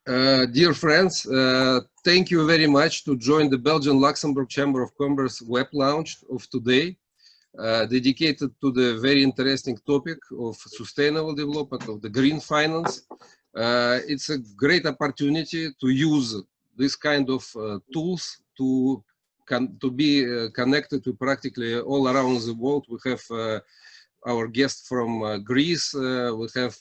Dear friends, thank you very much to join the Belgian-Luxembourg Chamber of Commerce web launch of today, dedicated to the very interesting topic of sustainable development, of the green finance. It's a great opportunity to use this kind of tools to be connected to practically all around the world. We have our guest from Greece, we have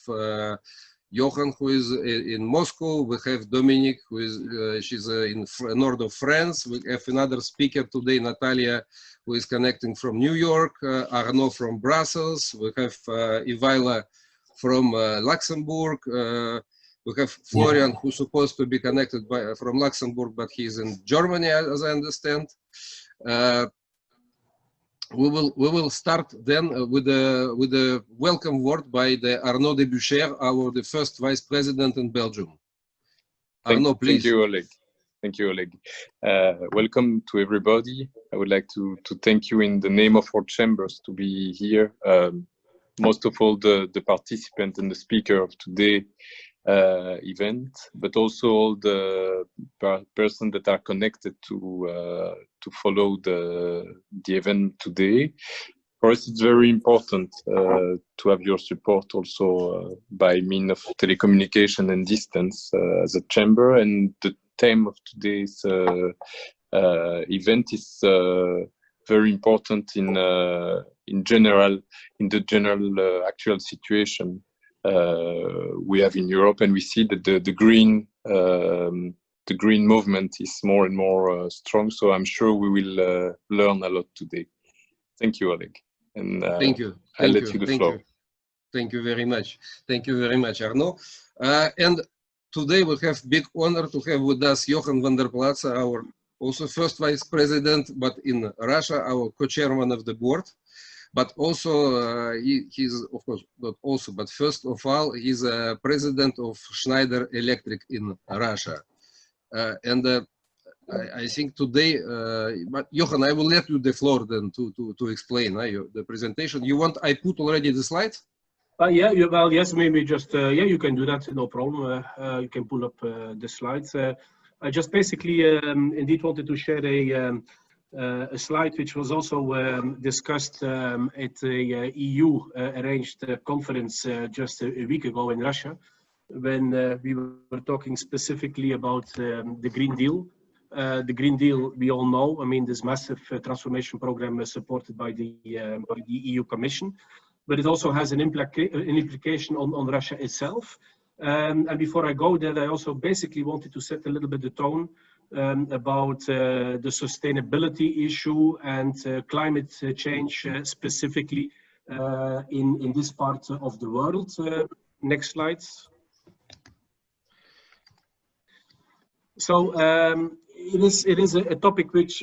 Johan, who is in Moscow. We have Dominique, who is she's in north of France. We have another speaker today, Nataliya, who is connecting from New York. Arnaud from Brussels. We have Ivaila from Luxembourg. We have Florian, who's supposed to be connected from Luxembourg, but he's in Germany, as I understand. We will start then with a welcome word by the Arnaud de Bucher, the first vice president in Belgium. Arnaud, please. Thank you, Oleg. Thank you, Oleg. Welcome to everybody. I would like to thank you in the name of our chambers to be here. Most of all the participants and the speaker of today event, but also all the persons that are connected to follow the event today. For us, it's very important to have your support also by means of telecommunication and distance as a chamber. And the theme of today's event is very important in the general actual situation we have in Europe, and we see that the green movement is more and more strong. So I'm sure we will learn a lot today. Thank you, Oleg. And thank you. I'll let you the floor. Thank you very much. Thank you very much, Arnaud. And today we have big honor to have with us Johan Vanderplaetse, our also first vice president, but in Russia, our co-chairman of the board. But also, he's, of course, not also, but first of all, he's a president of Schneider Electric in Russia. I think today, but Johan, I will let you the floor then to explain the presentation. You want, I put already the slides? Yeah, well, yes, maybe just, yeah, you can do that, no problem. You can pull up the slides. I just basically indeed wanted to share a slide which was also discussed at a EU arranged conference just a week ago in Russia, when we were talking specifically about the Green Deal. The Green Deal, we all know, I mean, this massive transformation program is supported by the EU Commission, but it also has an implication on Russia itself. And before I go there, I also basically wanted to set a little bit the tone about the sustainability issue and climate change specifically in this part of the world. Next slides. So it is a topic which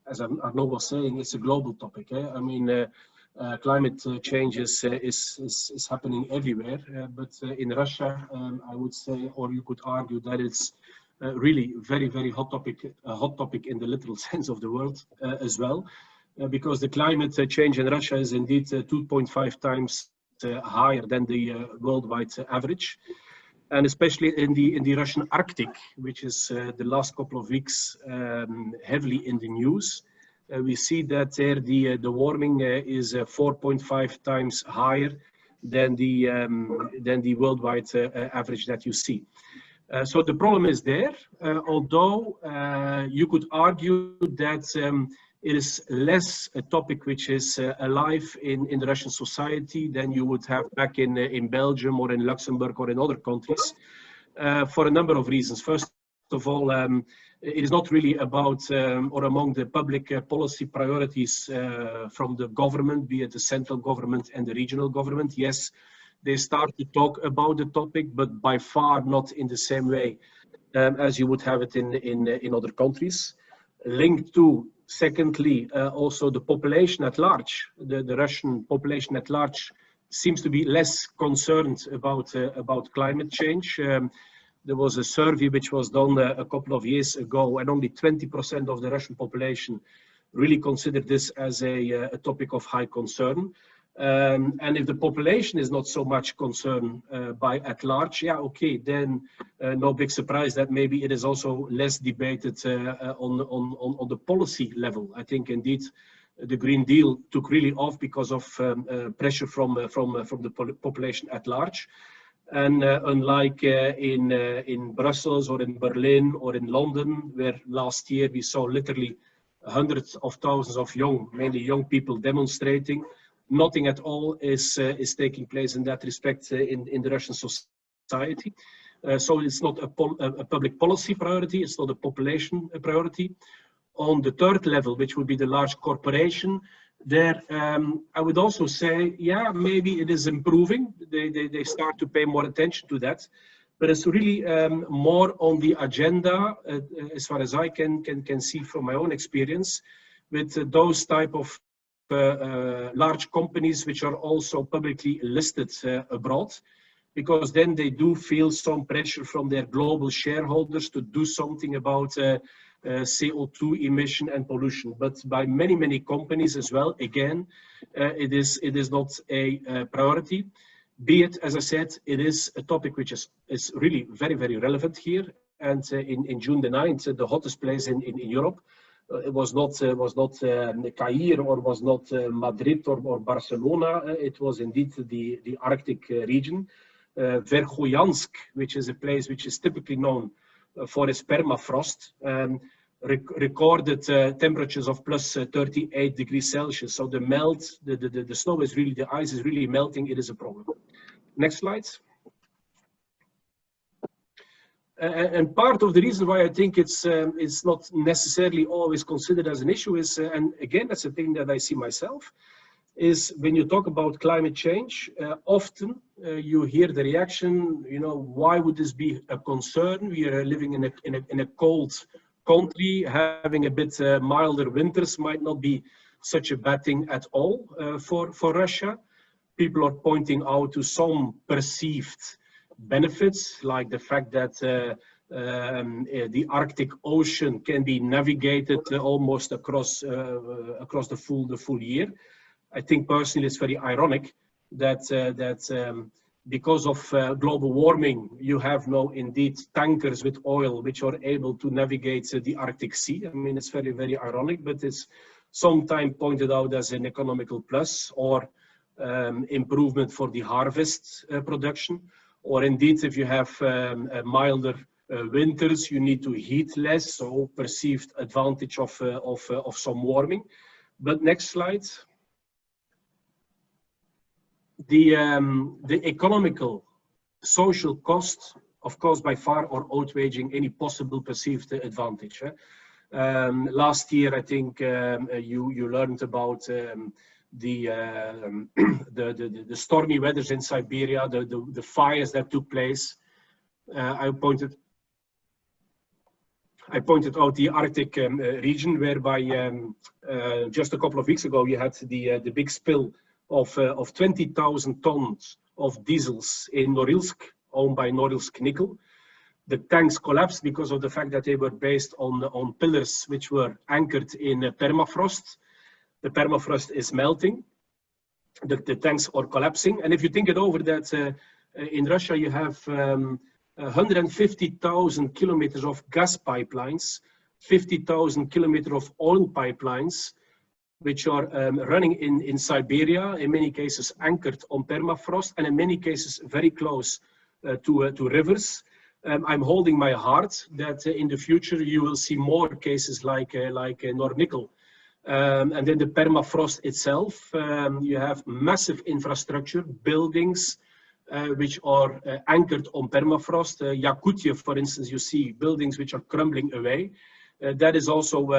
as Arnaud was saying, it's a global topic. I mean, climate change is happening everywhere, but in Russia, I would say, or you could argue that it's really very, very hot topic in the literal sense of the word as well, because the climate change in Russia is indeed 2.5 times higher than the worldwide average, and especially in the Russian Arctic, which is the last couple of weeks heavily in the news. We see that there the warming is 4.5 times higher than the worldwide average that you see. So the problem is there, although you could argue that it is less a topic which is alive in the Russian society than you would have back in Belgium or in Luxembourg or in other countries, for a number of reasons. First of all, it is not really about or among the public policy priorities from the government, be it the central government and the regional government. Yes, they start to talk about the topic, but by far not in the same way as you would have it in other countries. Linked to, secondly, also the population at large. The Russian population at large seems to be less concerned about climate change. There was a survey which was done a couple of years ago, and only 20% of the Russian population really considered this as a topic of high concern. And if the population is not so much concerned by at large, yeah, okay, then no big surprise that maybe it is also less debated on the policy level. I think indeed the Green Deal took really off because of pressure from the population at large. And unlike in Brussels or in Berlin or in London, where last year we saw literally hundreds of thousands of mainly young people demonstrating, nothing at all is taking place in that respect in the Russian society. So it's not a public policy priority, it's not a population priority. On the third level, which would be the large corporation, there I would also say, yeah, maybe it is improving. They start to pay more attention to that. But it's really more on the agenda, as far as I can see from my own experience, with those type of large companies which are also publicly listed abroad, because then they do feel some pressure from their global shareholders to do something about CO2 emission and pollution. But by many companies as well, again, it is not a priority. Be it, as I said, it is a topic which is really very relevant here. And in June the 9th, the hottest place in Europe, it was not Cairo or was not Madrid or Barcelona. It was indeed the Arctic region, Verkhoyansk, which is a place which is typically known for its permafrost, recorded temperatures of plus 38 degrees Celsius. So the snow is really, the ice is really melting. It is a problem. Next slide. And part of the reason why I think it's not necessarily always considered as an issue is, and again, that's a thing that I see myself, is when you talk about climate change, often you hear the reaction, you know, why would this be a concern? We are living in a cold country, having a bit milder winters might not be such a bad thing at all for Russia. People are pointing out to some perceived benefits, like the fact that the Arctic Ocean can be navigated almost across the full year. I think personally it's very ironic that because of global warming, you have now indeed tankers with oil which are able to navigate the Arctic Sea. I mean, it's very ironic, but it's sometimes pointed out as an economical plus or improvement for the harvest production. Or indeed, if you have milder winters, you need to heat less, so perceived advantage of some warming. But next slide. The economical, social costs, of course, by far are outweighing any possible perceived advantage. Last year, I think you learned about the stormy weathers in Siberia, the fires that took place. I pointed out the Arctic region, whereby just a couple of weeks ago you had the big spill of 20,000 tons of diesels in Norilsk, owned by Norilsk Nickel. The tanks collapsed because of the fact that they were based on pillars which were anchored in permafrost. The permafrost is melting. The tanks are collapsing. And if you think it over, that in Russia you have 150,000 kilometers of gas pipelines, 50,000 kilometers of oil pipelines, which are running in Siberia, in many cases anchored on permafrost, and in many cases very close to rivers. I'm holding my heart that in the future you will see more cases like Nornickel. And then the permafrost itself, you have massive infrastructure, buildings, which are anchored on permafrost. Yakutia, for instance, you see buildings which are crumbling away. That is also,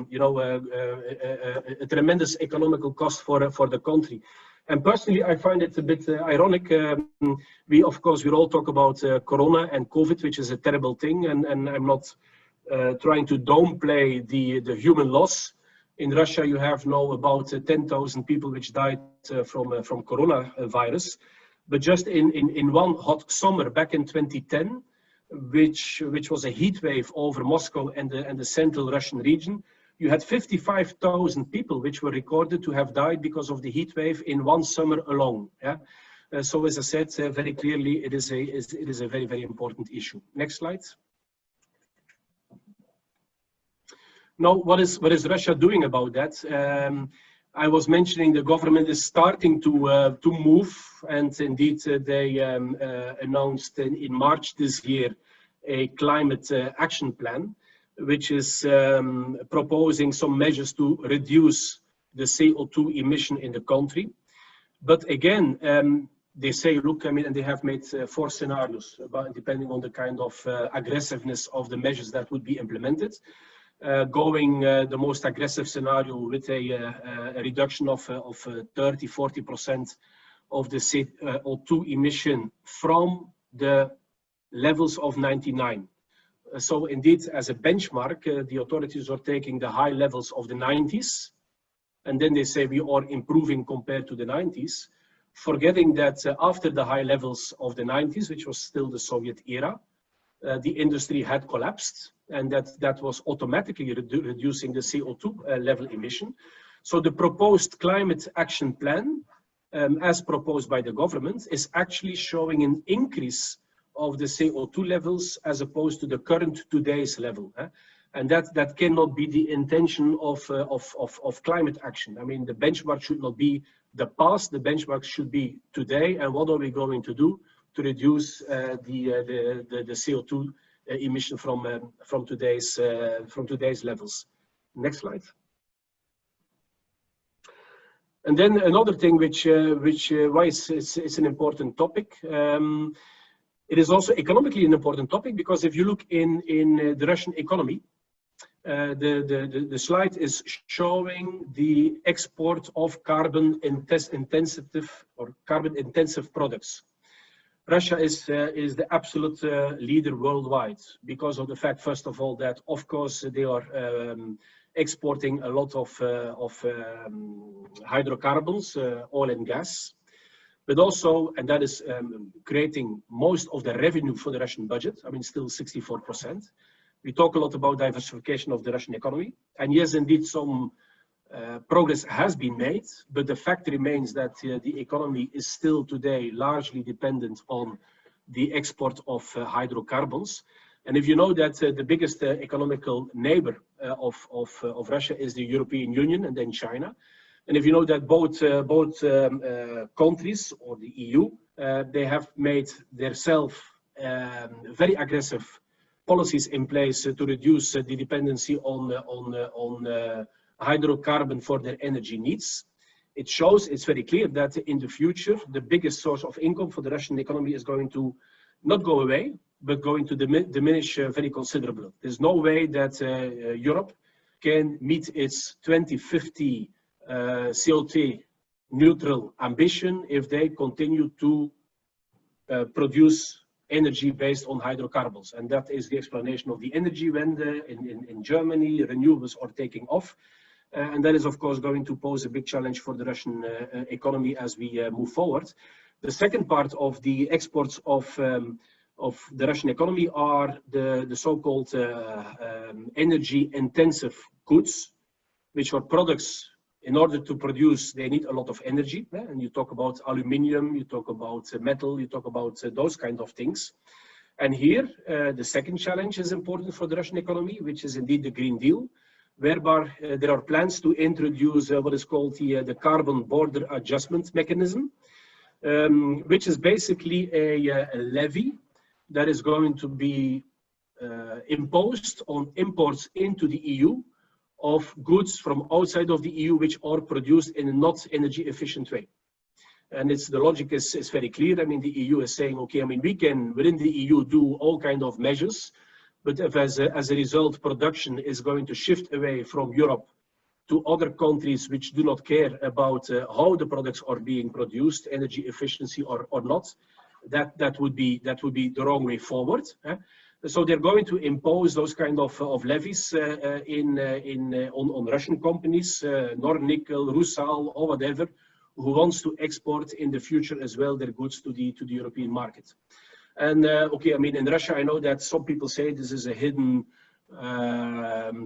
you know, a tremendous economical cost for the country. And personally, I find it a bit ironic. Of course, we all talk about Corona and COVID, which is a terrible thing, and I'm not trying to downplay the human loss. In Russia, you have now about 10,000 people which died from coronavirus. But just in one hot summer back in 2010, which was a heat wave over Moscow and the central Russian region, you had 55,000 people which were recorded to have died because of the heat wave in one summer alone. Yeah? So as I said, very clearly, it is a very, very important issue. Next slide. Now, what is Russia doing about that? I was mentioning the government is starting to move, and indeed they announced in March this year a climate action plan, which is proposing some measures to reduce the CO2 emission in the country. But again, they say, look, I mean, and they have made 4 scenarios, depending on the kind of aggressiveness of the measures that would be implemented. Going the most aggressive scenario with a reduction of 30–40% of the CO2 emission from the levels of 99. So indeed, as a benchmark, the authorities are taking the high levels of the 90s, and then they say we are improving compared to the 90s, forgetting that after the high levels of the 90s, which was still the Soviet era, the industry had collapsed, and that was automatically reducing the CO2 level emission. So the proposed climate action plan, as proposed by the government, is actually showing an increase of the CO2 levels as opposed to the current today's level. And that cannot be the intention of climate action. I mean, the benchmark should not be the past, the benchmark should be today, and what are we going to do to reduce the CO2 emission from today's levels. Next slide. And then another thing why it's an important topic. It is also economically an important topic, because if you look in the Russian economy, the slide is showing the export of carbon intensive products. Russia is the absolute leader worldwide because of the fact, first of all, that of course they are exporting a lot of hydrocarbons, oil and gas, but also, and that is creating most of the revenue for the Russian budget. I mean, still 64%. We talk a lot about diversification of the Russian economy, and yes, indeed, some progress has been made, but the fact remains that the economy is still today largely dependent on the export of hydrocarbons. And if you know that the biggest economical neighbor of Russia is the European Union and then China, and if you know that both countries or the EU, they have made themselves very aggressive policies in place to reduce the dependency on hydrocarbon for their energy needs. It shows, it's very clear that in the future, the biggest source of income for the Russian economy is going to not go away, but going to diminish very considerably. There's no way that Europe can meet its 2050 CO2 neutral ambition if they continue to produce energy based on hydrocarbons. And that is the explanation of the energy Wende in Germany. Renewables are taking off. And that is, of course, going to pose a big challenge for the Russian economy as we move forward. The second part of the exports of the Russian economy are the so-called energy-intensive goods, which are products. In order to produce, they need a lot of energy. And you talk about aluminium, you talk about metal, you talk about those kind of things. And here, the second challenge is important for the Russian economy, which is indeed the Green Deal, whereby there are plans to introduce what is called the carbon border adjustment mechanism, which is basically a levy that is going to be imposed on imports into the EU of goods from outside of the EU which are produced in a not energy efficient way. And the logic is very clear. I mean, the EU is saying, okay, I mean, we can within the EU do all kind of measures, but if as a result production is going to shift away from Europe to other countries which do not care about how the products are being produced, energy efficiency or not, that would be the wrong way forward. So they're going to impose those kind of levies on Russian companies, Nornickel, Rusal, or whatever, who wants to export in the future as well their goods to the European market. And okay, I mean, in Russia, I know that some people say this is a hidden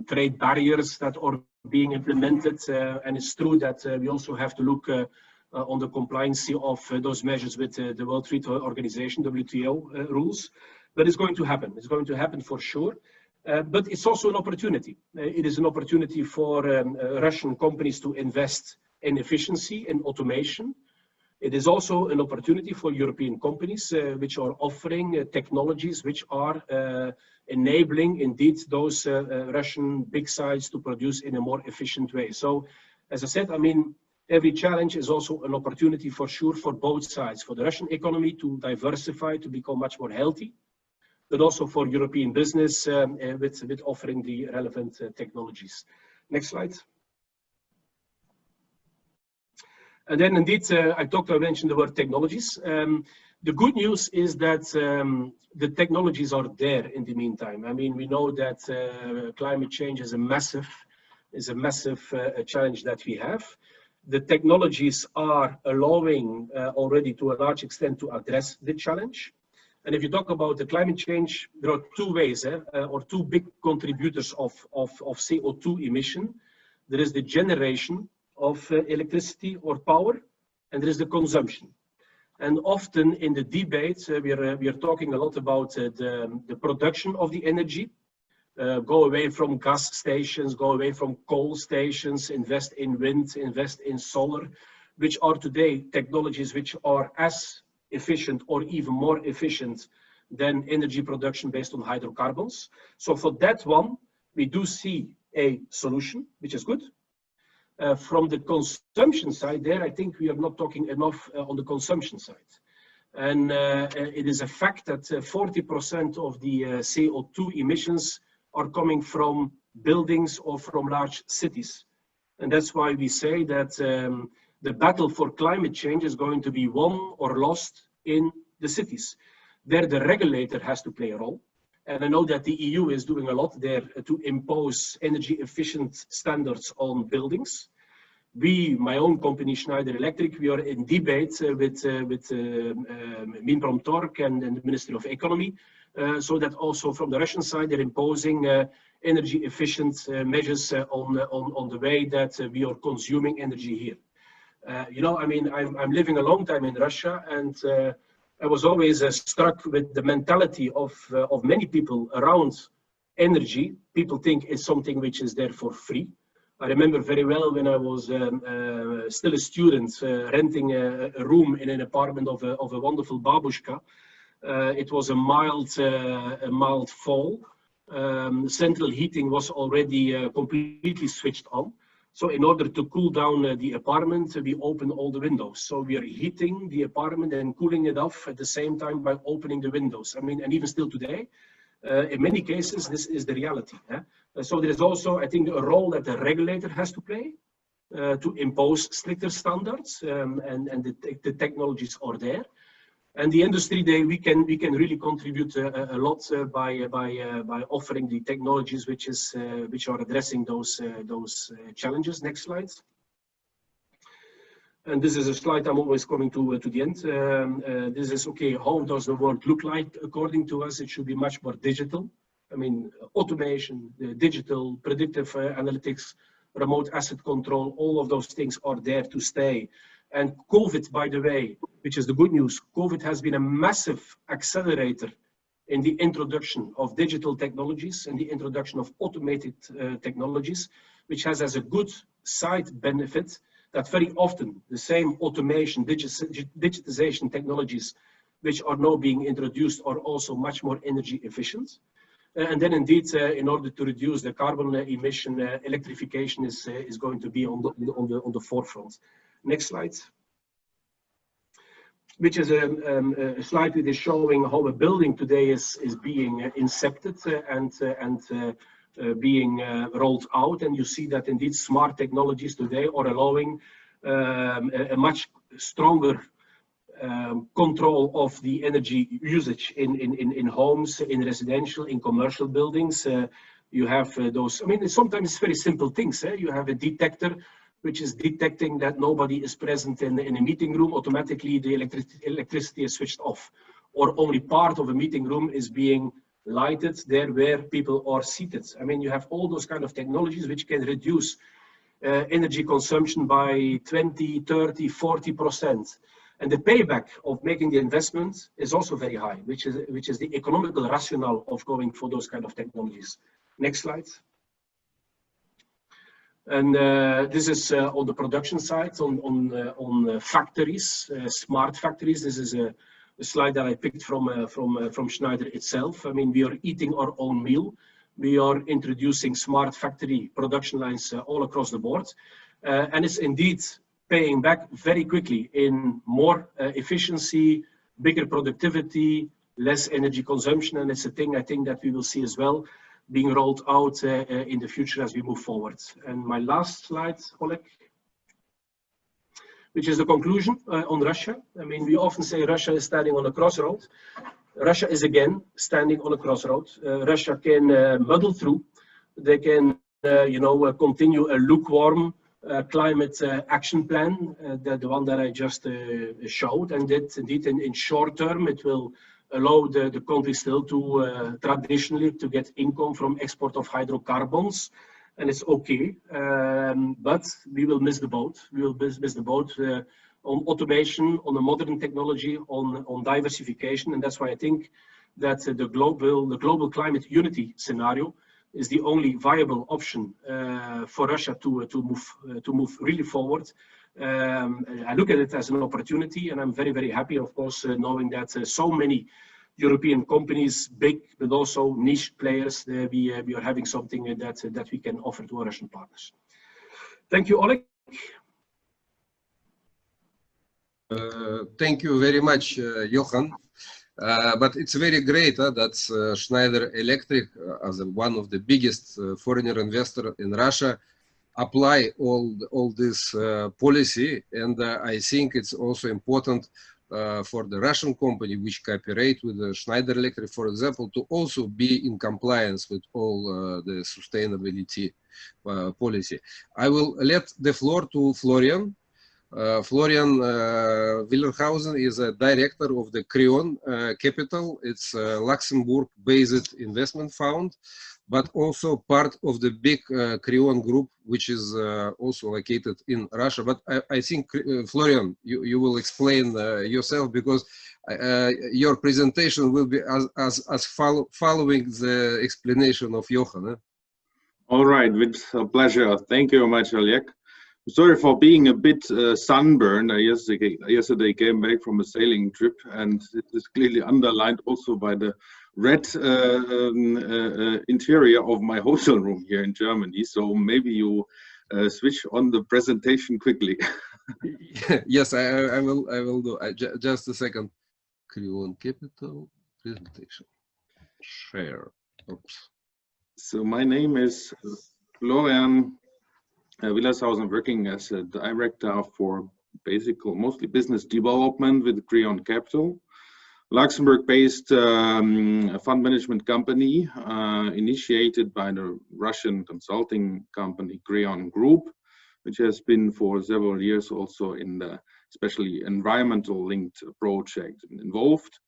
trade barriers that are being implemented, and it's true that we also have to look on the compliance of those measures with the World Trade Organization, WTO rules. But it's going to happen. It's going to happen for sure. But it's also an opportunity. It is an opportunity for Russian companies to invest in efficiency and automation. It is also an opportunity for European companies which are offering technologies which are enabling indeed those Russian big sites to produce in a more efficient way. So, as I said, I mean, every challenge is also an opportunity for sure for both sides, for the Russian economy to diversify, to become much more healthy, but also for European business with offering the relevant technologies. Next slide. And then indeed, I mentioned the word technologies. The good news is that the technologies are there in the meantime. I mean, we know that climate change is a massive challenge that we have. The technologies are allowing already to a large extent to address the challenge. And if you talk about the climate change, there are two ways, or two big contributors of CO2 emission. There is the generation of electricity or power, and there is the consumption. And often in the debates, we are talking a lot about the production of the energy. Go away from gas stations, go away from coal stations, invest in wind, invest in solar, which are today technologies which are as efficient or even more efficient than energy production based on hydrocarbons. So for that one, we do see a solution, which is good. From the consumption side there, I think we are not talking enough on the consumption side. And it is a fact that 40% of the CO2 emissions are coming from buildings or from large cities. And that's why we say that the battle for climate change is going to be won or lost in the cities. There the regulator has to play a role. And I know that the EU is doing a lot there to impose energy efficient standards on buildings. We, my own company, Schneider Electric, we are in debate with Minprom and the Ministry of Economy, so that also from the Russian side, they're imposing energy efficient measures on the way that we are consuming energy here. You know, I mean, I'm living a long time in Russia, and I was always struck with the mentality of many people around energy. People think it's something which is there for free. I remember very well when I was still a student, renting a room in an apartment of a wonderful babushka. It was a mild fall. Central heating was already completely switched on. So in order to cool down the apartment, we open all the windows. So we are heating the apartment and cooling it off at the same time by opening the windows. I mean, and even still today, in many cases, this is the reality. So there is also, I think, a role that the regulator has to play to impose stricter standards, and the technologies are there. And the industry, we can really contribute a lot by offering the technologies which are addressing those challenges. Next slide. And this is a slide I'm always coming to the end. This is okay. How does the world look like? According to us, it should be much more digital. I mean, automation, digital, predictive analytics, remote asset control, all of those things are there to stay. And COVID, by the way, which is the good news, COVID has been a massive accelerator in the introduction of digital technologies and the introduction of automated technologies, which has as a good side benefit that very often the same automation, digitization technologies, which are now being introduced, are also much more energy efficient. And then indeed, in order to reduce the carbon emission, electrification is going to be on the forefront. Next slide. Which is a slide that is showing how a building today is being incepted and being rolled out. And you see that indeed smart technologies today are allowing a much stronger control of the energy usage in homes, in residential, in commercial buildings. You have those, I mean, sometimes it's very simple things. You have a detector which is detecting that nobody is present in a meeting room. Automatically the electricity is switched off, or only part of a meeting room is being lighted there where people are seated. I mean, you have all those kind of technologies which can reduce energy consumption by 20, 30, 40%. And the payback of making the investment is also very high, which is the economical rationale of going for those kind of technologies. Next slide. And this is on the production side, on factories, smart factories. This is a slide that I picked from Schneider itself. I mean, we are eating our own meal. We are introducing smart factory production lines all across the board. And it's indeed paying back very quickly in more efficiency, bigger productivity, less energy consumption. And it's a thing I think that we will see as well being rolled out in the future as we move forward. And my last slide, Oleg, which is the conclusion on Russia. I mean, we often say Russia is standing on a crossroad. Russia is again standing on a crossroad. Russia can muddle through. They can, continue a lukewarm climate action plan, the one that I just showed. And that indeed in short term, it will allow the country still to traditionally to get income from export of hydrocarbons. And it's okay, but we will miss the boat. We will miss the boat on automation, on the modern technology, on diversification. And that's why I think that the global climate unity scenario is the only viable option for Russia to move really forward. I look at it as an opportunity, and I'm very, very happy, of course, knowing that so many European companies, big but also niche players, we are having something that we can offer to our Russian partners. Thank you, Oleg. Thank you very much, Johan. But it's very great that Schneider Electric, as one of the biggest foreigner investor in Russia, apply all this policy. And I think it's also important for the Russian company which cooperate with the Schneider Electric, for example, to also be in compliance with all the sustainability policy. I will let the floor to Florian. Florian Willershausen is a director of the Creon Capital. It's a Luxembourg-based investment fund, but also part of the big Creon group, which is also located in Russia. But I think, Florian, you will explain yourself, because your presentation will be as following the explanation of Johan. All right, with pleasure. Thank you very much, Oleg. Sorry for being a bit sunburned. Yesterday came back from a sailing trip, and it is clearly underlined also by the red interior of my hotel room here in Germany. So maybe you switch on the presentation quickly. Yes, I will do. Just a second. Creon Capital presentation. Share. Oops. So my name is Florian Willershausen, working as a director for mostly business development with Creon Capital, Luxembourg-based fund management company initiated by the Russian consulting company Creon Group, which has been for several years also in the especially environmental linked project involved.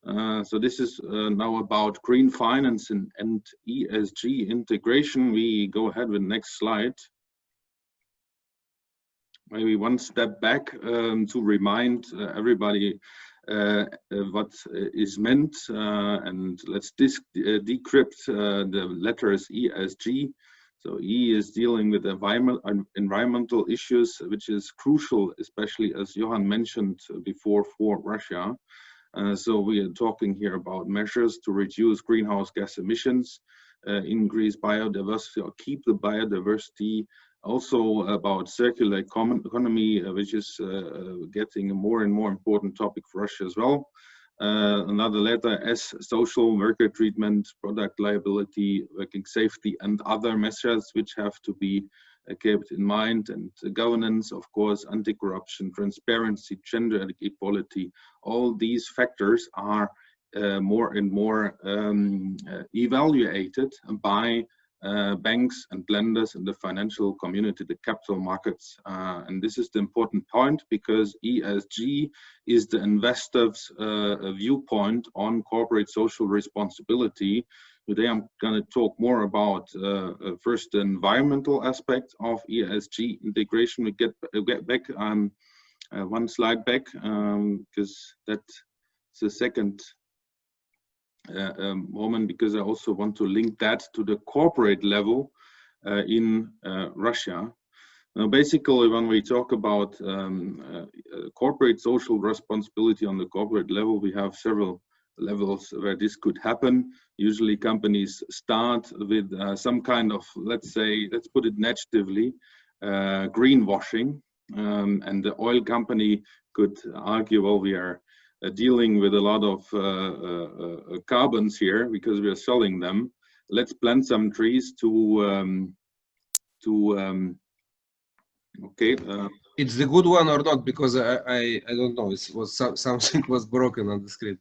So this is now about green finance and ESG integration. We go ahead with the next slide. Maybe one step back to remind everybody what is meant, and let's decrypt the letters ESG. So E is dealing with environmental issues, which is crucial, especially as Johan mentioned before, for Russia. So we are talking here about measures to reduce greenhouse gas emissions, increase biodiversity or keep the biodiversity. Also about circular economy, which is getting a more and more important topic for Russia as well. Another letter S, social worker treatment, product liability, working safety, and other measures which have to be kept in mind. And governance, of course, anti-corruption, transparency, gender equality. All these factors are more and more evaluated by banks and lenders in the financial community, the capital markets. And this is the important point, because ESG is the investor's viewpoint on corporate social responsibility. Today I'm going to talk more about first the environmental aspect of ESG integration. We get back one slide back, because that's the second moment, because I also want to link that to the corporate level in Russia. Now, basically, when we talk about corporate social responsibility on the corporate level, we have several levels where this could happen. Usually companies start with some kind of, let's put it negatively, greenwashing, and the oil company could argue, well, we are dealing with a lot of carbons here because we are selling them. Let's plant some trees to okay. It's the good one or not? Because I don't know. It was something was broken on the screen.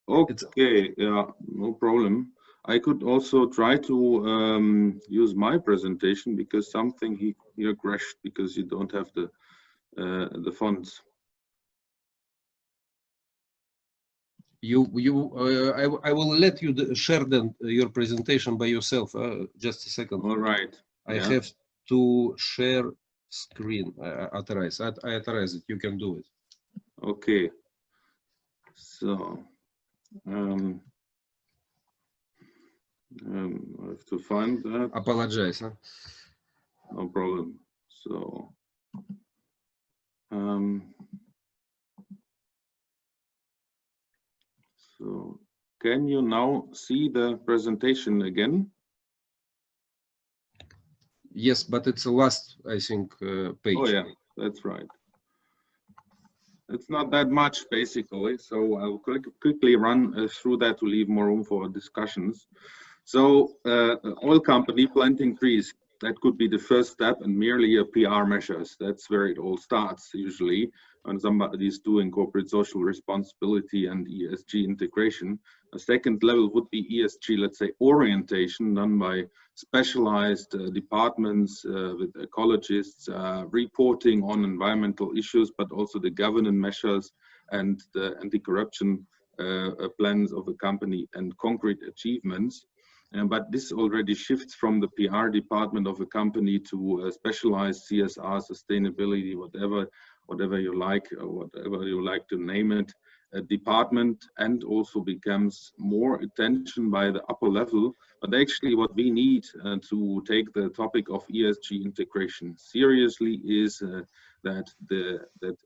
Okay, yeah, no problem. I could also try to use my presentation, because something here crashed because you don't have the fonts. I will let you share your presentation by yourself. Just a second. All right. I have to share screen. I authorize it. You can do it. Okay. So I have to find that. Apologize. Huh? No problem. So so can you now see the presentation again? Yes, but it's the last, I think, page. Oh yeah, that's right. It's not that much, basically, so I'll quickly run through that to leave more room for discussions. So oil company planting trees, that could be the first step, and merely a PR measures. That's where it all starts usually, when somebody is doing corporate social responsibility and ESG integration. A second level would be ESG, let's say, orientation done by specialized departments with ecologists, reporting on environmental issues, but also the governance measures and the anti-corruption plans of a company and concrete achievements. But this already shifts from the PR department of a company to specialized CSR, sustainability, whatever you like, or whatever you like to name it, a department, and also becomes more attention by the upper level. But actually what we need to take the topic of ESG integration seriously is that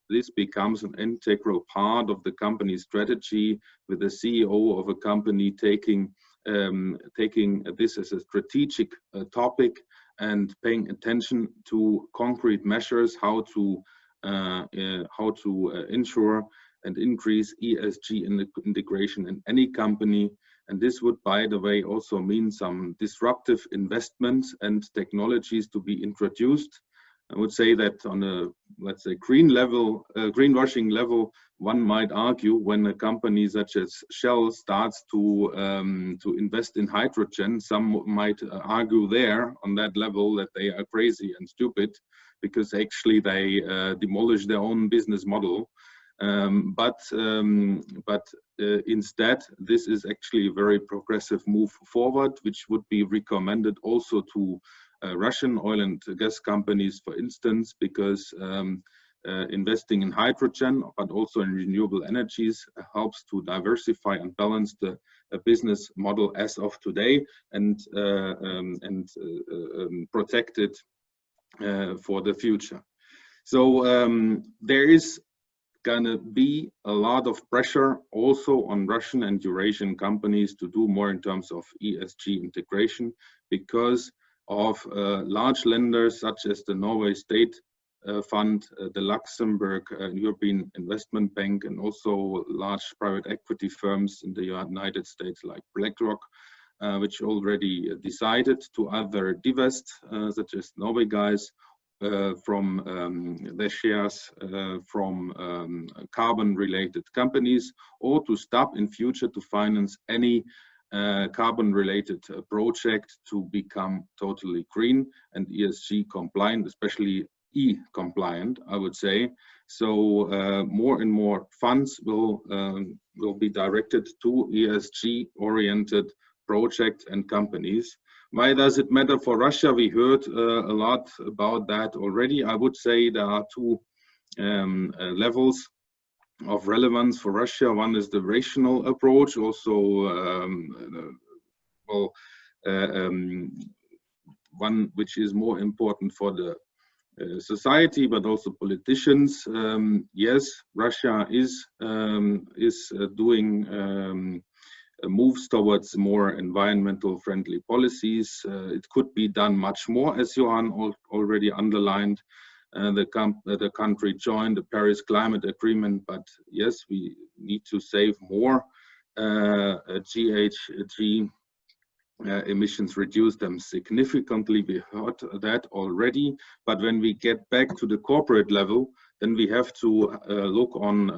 this becomes an integral part of the company strategy, with the CEO of a company taking this as a strategic topic and paying attention to concrete measures, how to ensure and increase ESG integration in any company. And this would, by the way, also mean some disruptive investments and technologies to be introduced. I would say that on a, let's say, greenwashing level, one might argue when a company such as Shell starts to invest in hydrogen, some might argue there on that level that they are crazy and stupid, because actually they demolish their own business model. But instead, this is actually a very progressive move forward, which would be recommended also to Russian oil and gas companies, for instance, because investing in hydrogen, but also in renewable energies, helps to diversify and balance the business model as of today, and protect it for the future. So there is gonna be a lot of pressure also on Russian and Eurasian companies to do more in terms of ESG integration, because of large lenders such as the Norway State Fund, the Luxembourg European Investment Bank, and also large private equity firms in the United States like BlackRock, which already decided to either divest, such as Norway guys, from their shares from carbon-related companies, or to stop in future to finance any carbon-related project to become totally green and ESG compliant, especially E-compliant, I would say. So more and more funds will be directed to ESG-oriented projects and companies. Why does it matter for Russia? We heard a lot about that already. I would say there are two levels of relevance for Russia. One is the rational approach, also one which is more important for the society, but also politicians. Yes, Russia is doing moves towards more environmental friendly policies. It could be done much more, as Johan already underlined. The country joined the Paris Climate Agreement, but yes, we need to save more GHG emissions, reduce them significantly. We heard that already, but when we get back to the corporate level, then we have to look on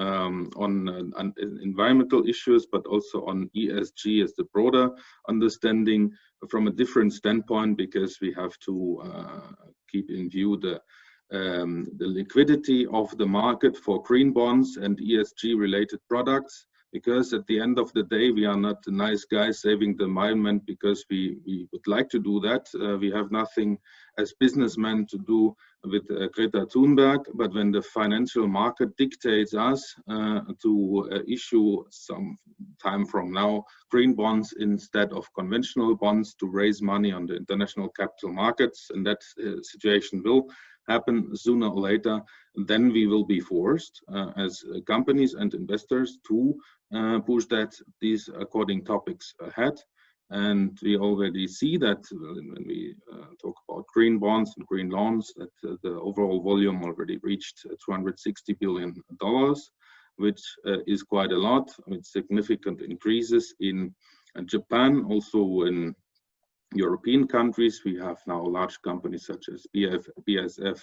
environmental issues, but also on ESG as the broader understanding from a different standpoint, because we have to keep in view the liquidity of the market for green bonds and ESG related products. Because at the end of the day, we are not the nice guys saving the environment because we would like to do that. We have nothing as businessmen to do with Greta Thunberg, but when the financial market dictates us to issue some time from now green bonds instead of conventional bonds to raise money on the international capital markets, and that situation will happen sooner or later, then we will be forced as companies and investors to push these according topics ahead. And we already see that when we talk about green bonds and green loans, that the overall volume already reached $260 billion, which is quite a lot, with significant increases in Japan, also in European countries. We have now large companies such as BASF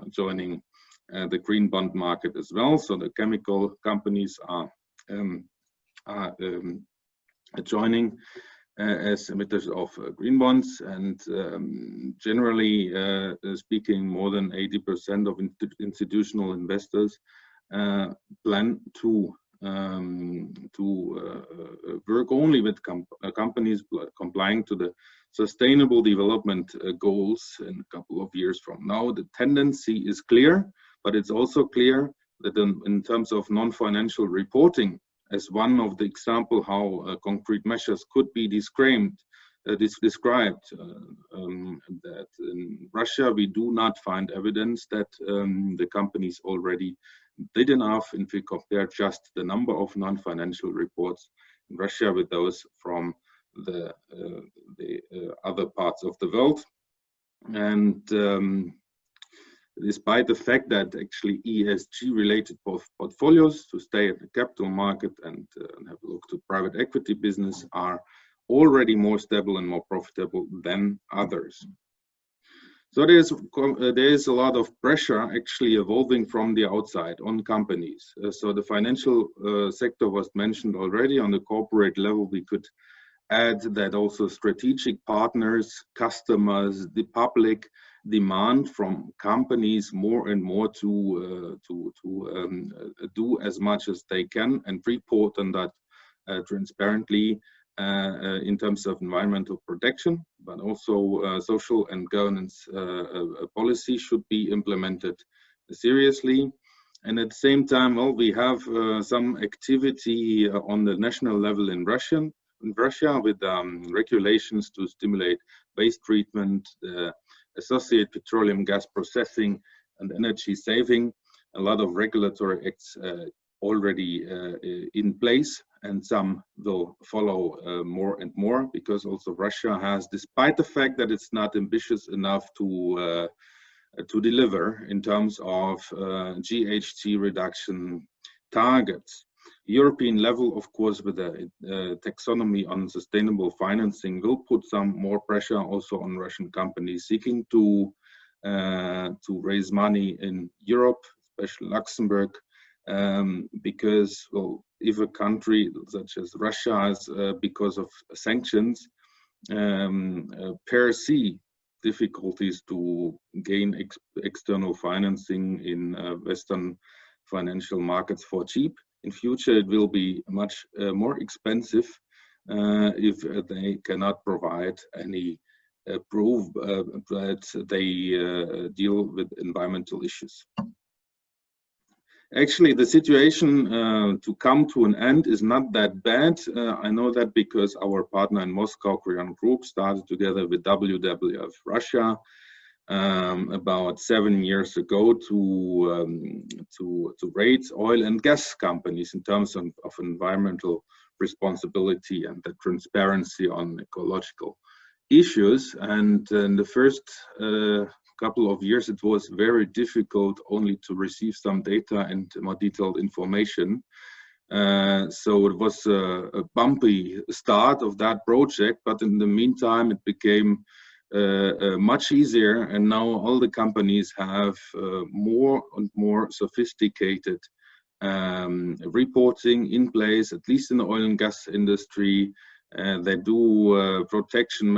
joining the green bond market as well. So the chemical companies are joining as emitters of green bonds, and generally speaking, more than 80% of institutional investors plan to work only with companies complying to the sustainable development goals in a couple of years from now. The tendency is clear, but it's also clear that in terms of non-financial reporting, as one of the example how concrete measures could be described, that in Russia we do not find evidence that the companies already did enough if we compare just the number of non-financial reports in Russia with those from the other parts of the world. And despite the fact that actually ESG related portfolios to stay at the capital market and have a look to private equity business are already more stable and more profitable than others. So there is a lot of pressure actually evolving from the outside on companies. So the financial sector was mentioned already. On the corporate level, we could add that also strategic partners, customers, the public demand from companies more and more to do as much as they can and report on that transparently in terms of environmental protection, but also social and governance policy should be implemented seriously. And at the same time, well, we have some activity on the national level in Russia with regulations to stimulate waste treatment, associated petroleum gas processing and energy saving. A lot of regulatory acts already in place, and some will follow more and more, because also Russia has, despite the fact that it's not ambitious enough to deliver in terms of GHG reduction targets. European level, of course, with the taxonomy on sustainable financing will put some more pressure also on Russian companies seeking to raise money in Europe, especially Luxembourg, because, well, if a country such as Russia has, because of sanctions, per se difficulties to gain external financing in Western financial markets for cheap. In future, it will be much more expensive if they cannot provide any proof that they deal with environmental issues. Actually, the situation to come to an end is not that bad. I know that because our partner in Moscow, Creon Group, started together with WWF Russia about 7 years ago to rate oil and gas companies in terms of environmental responsibility and the transparency on ecological issues. And in the first couple of years, it was very difficult only to receive some data and more detailed information. So it was a bumpy start of that project, but in the meantime, it became much easier. And now all the companies have more and more sophisticated reporting in place, at least in the oil and gas industry. They do protection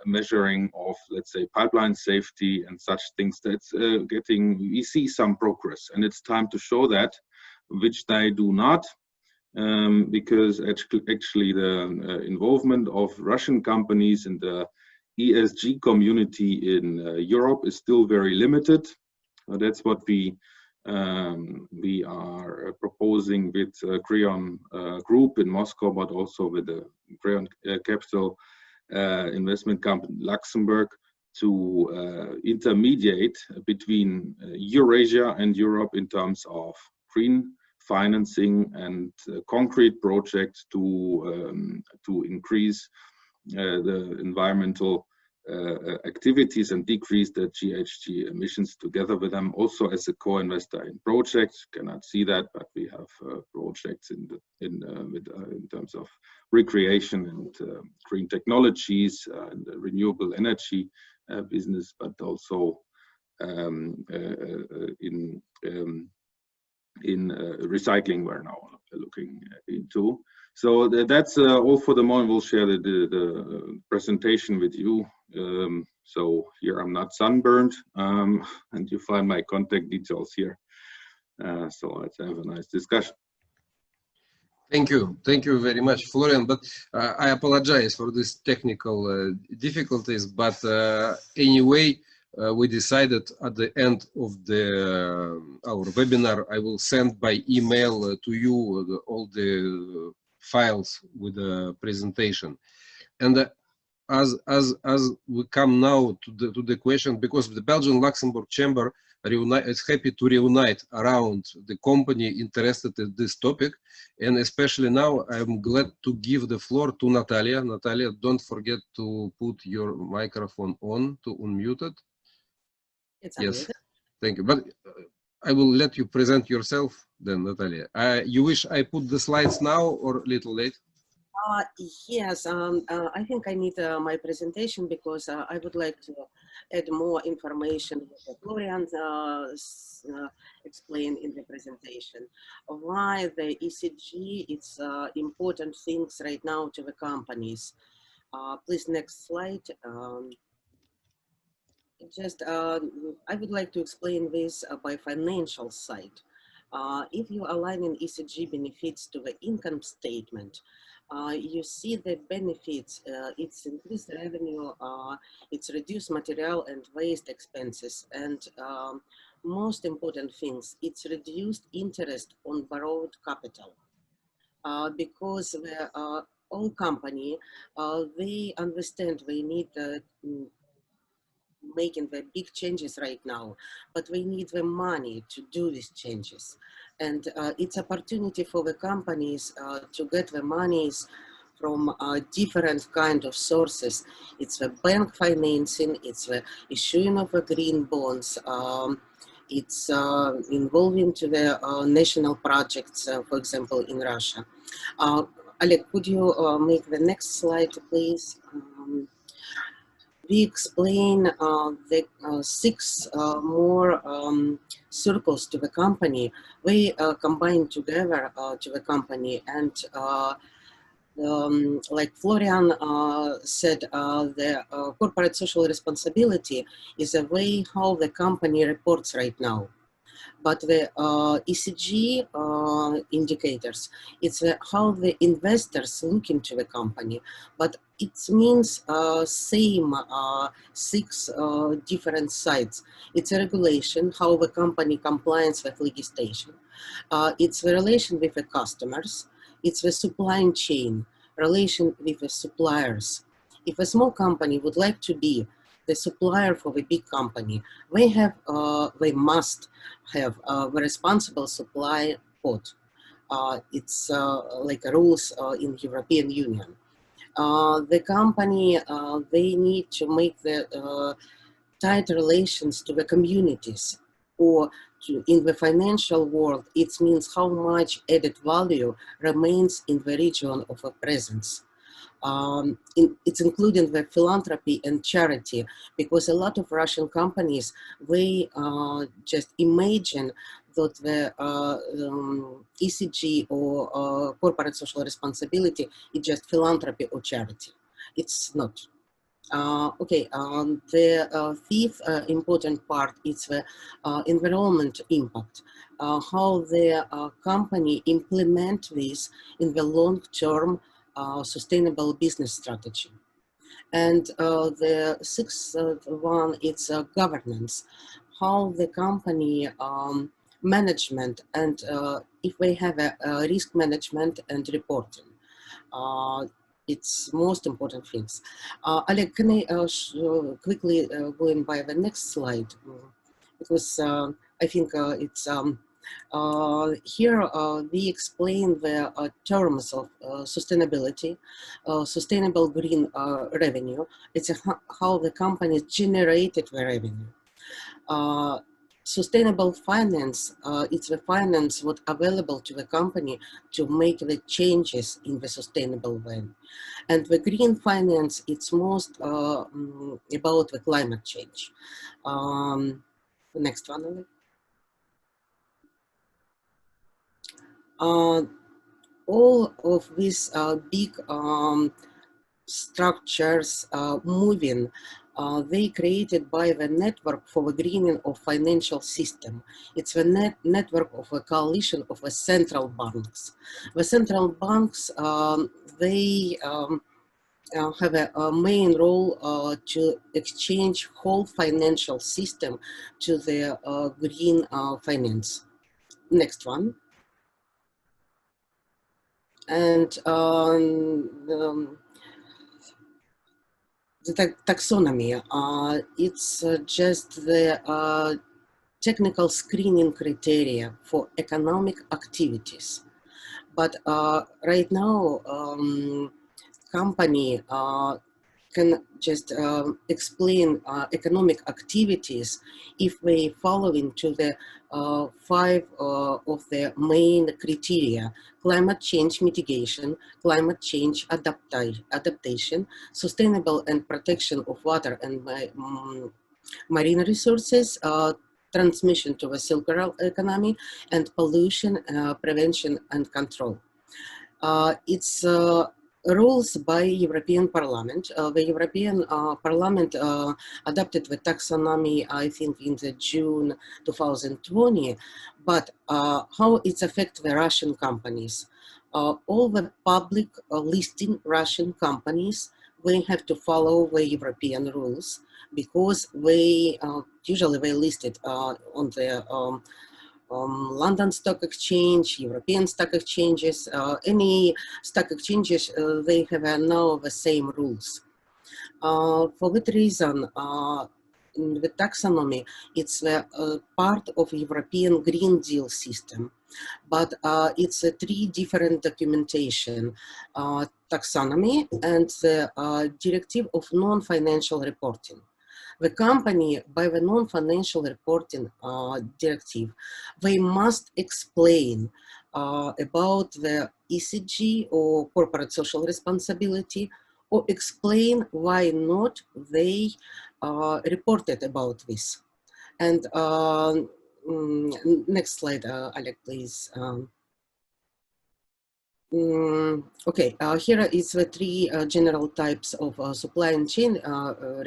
measuring of, let's say, pipeline safety and such things. That's we see some progress, and it's time to show that, which they do not, because actually the involvement of Russian companies in the ESG community in Europe is still very limited. That's what we are proposing with Creon Group in Moscow, but also with the Creon Capital investment company Luxembourg, to intermediate between Eurasia and Europe in terms of green financing and concrete projects to increase the environmental activities and decrease the GHG emissions together with them. Also, as a co-investor in projects, cannot see that, but we have projects in terms of recreation and green technologies and renewable energy business, but also in recycling we're now looking into. So that's all for the moment. We'll share the presentation with you. So here I'm not sunburned, and you find my contact details here. So let's have a nice discussion. Thank you very much, Florian. But I apologize for these technical difficulties. But anyway, we decided at the end of our webinar, I will send by email to you all the files with the presentation. And as we come now to the question, because the Belgian-Luxembourg Chamber is happy to reunite around the company interested in this topic, and especially now I'm glad to give the floor to Nataliya. Nataliya, don't forget to put your microphone on, to unmute it. It's yes, unmuted. Thank you. But I will let you present yourself then, Nataliya. You wish I put the slides now or a little late? Yes, I think I need my presentation because I would like to add more information that Florian explained in the presentation. Why the ECG, it's important things right now to the companies. Please, next slide. I would like to explain this by financial side. If you align ECG benefits to the income statement, you see the benefits. It's increased revenue, it's reduced material and waste expenses, and most important things, it's reduced interest on borrowed capital. Because the all company, they understand they need making the big changes right now, but we need the money to do these changes. And it's opportunity for the companies to get the monies from different kind of sources. It's the bank financing, it's the issuing of the green bonds, it's involving to the national projects, for example, in Russia. Oleg, could you make the next slide, please? we explain the 6 more circles to the company. We combine together to the company, and like Florian said, the corporate social responsibility is a way how the company reports right now. But the ESG indicators, it's how the investors look into the company. But it means same 6 different sides. It's a regulation, how the company complies with legislation. It's the relation with the customers. It's the supply chain, relation with the suppliers. If a small company would like to be the supplier for the big company, they must have the responsible supply code. It's like rules in European Union. The company, they need to make the tight relations to the communities, or in the financial world, it means how much added value remains in the region of a presence. It's including the philanthropy and charity, because a lot of Russian companies, they just imagine that the ESG or corporate social responsibility is just philanthropy or charity. It's not. The fifth important part is the environment impact, how the company implement this in the long-term sustainable business strategy. And the sixth one, it's governance, how the company management, and if they have a risk management and reporting. It's most important things. Oleg, can I quickly go in by the next slide? Because I think it's here we explain the terms of sustainability, sustainable green revenue. It's how the companies generated the revenue. Sustainable finance, it's the finance what available to the company to make the changes in the sustainable way. And the green finance, it's most about the climate change. The next one. All of these big structures moving, they created by the network for the greening of financial system. It's the network of a coalition of the central banks. The central banks, they have a main role to exchange whole financial system to the green finance. Next one. And the taxonomy, it's just the technical screening criteria for economic activities. But right now, company can just explain economic activities if they follow into the 5 of the main criteria: climate change mitigation, climate change adaptation, sustainable and protection of water and marine resources, transmission to the circular economy, and pollution prevention and control. It's rules by European Parliament. The European Parliament adopted the taxonomy, I think, in the June 2020, but how it affects the Russian companies. All the public listing Russian companies, they have to follow the European rules, because they usually they listed on the London Stock Exchange, European stock exchanges, any stock exchanges, they have now the same rules. For that reason, in the taxonomy, it's part of European Green Deal system, but it's 3 different documentation: taxonomy and the directive of non-financial reporting. The company, by the non-financial reporting directive, they must explain about the ESG or corporate social responsibility, or explain why not they reported about this. And next slide, Alec, please. Okay, here is the three general types of supply and chain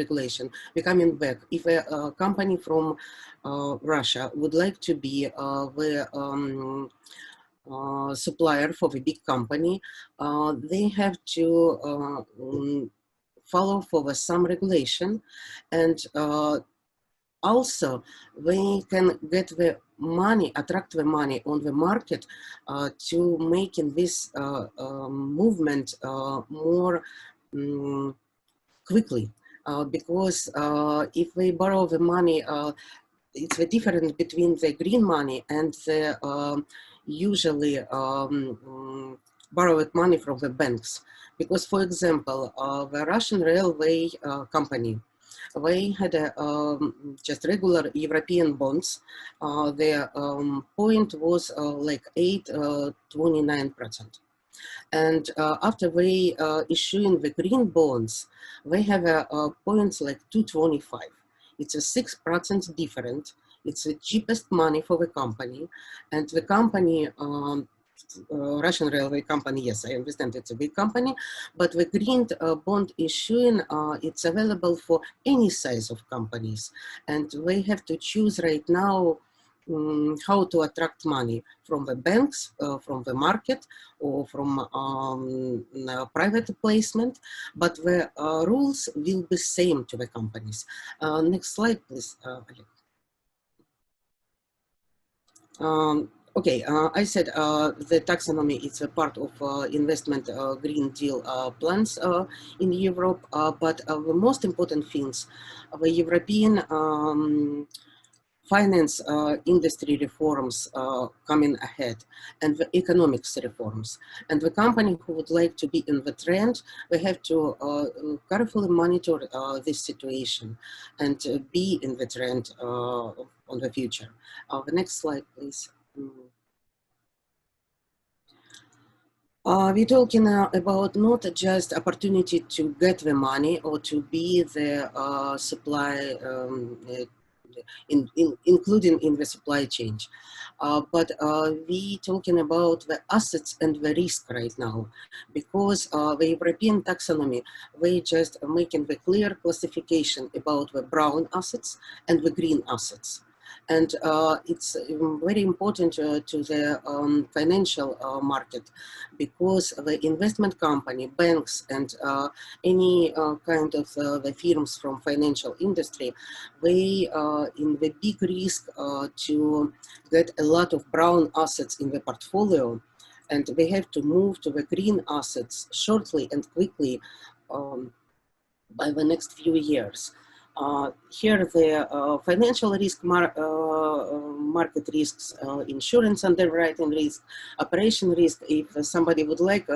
regulation. We're coming back. If a company from Russia would like to be the supplier for the big company, they have to follow for some regulation, and also they can get the money, attract the money on the market to making this movement more quickly, because if they borrow the money, it's the difference between the green money and the usually borrowed money from the banks. Because, for example, the Russian railway company, they had just regular European bonds. Their point was like 8.29%. And after they issuing the green bonds, they have points like 2.25. It's a 6% different. It's the cheapest money for the company. And the company, Russian railway company, yes, I understand it's a big company, but the green bond issuing, it's available for any size of companies. And they have to choose right now how to attract money from the banks, from the market, or from private placement, but the rules will be same to the companies. Next slide, please, okay, I said the taxonomy is a part of investment Green Deal plans in Europe, but the most important things, the European finance industry reforms coming ahead, and the economics reforms. And the company who would like to be in the trend, they have to carefully monitor this situation and be in the trend on the future. The next slide, please. We're talking about not just opportunity to get the money or to be the supply, including in the supply chain, but we talking about the assets and the risk right now, because the European taxonomy, they just making the clear classification about the brown assets and the green assets. And it's very important to the financial market, because the investment company, banks, and any kind of the firms from financial industry, they in the big risk to get a lot of brown assets in the portfolio, and they have to move to the green assets shortly and quickly by the next few years. Here the financial risk, market risks, insurance underwriting risk, operation risk. If somebody would like,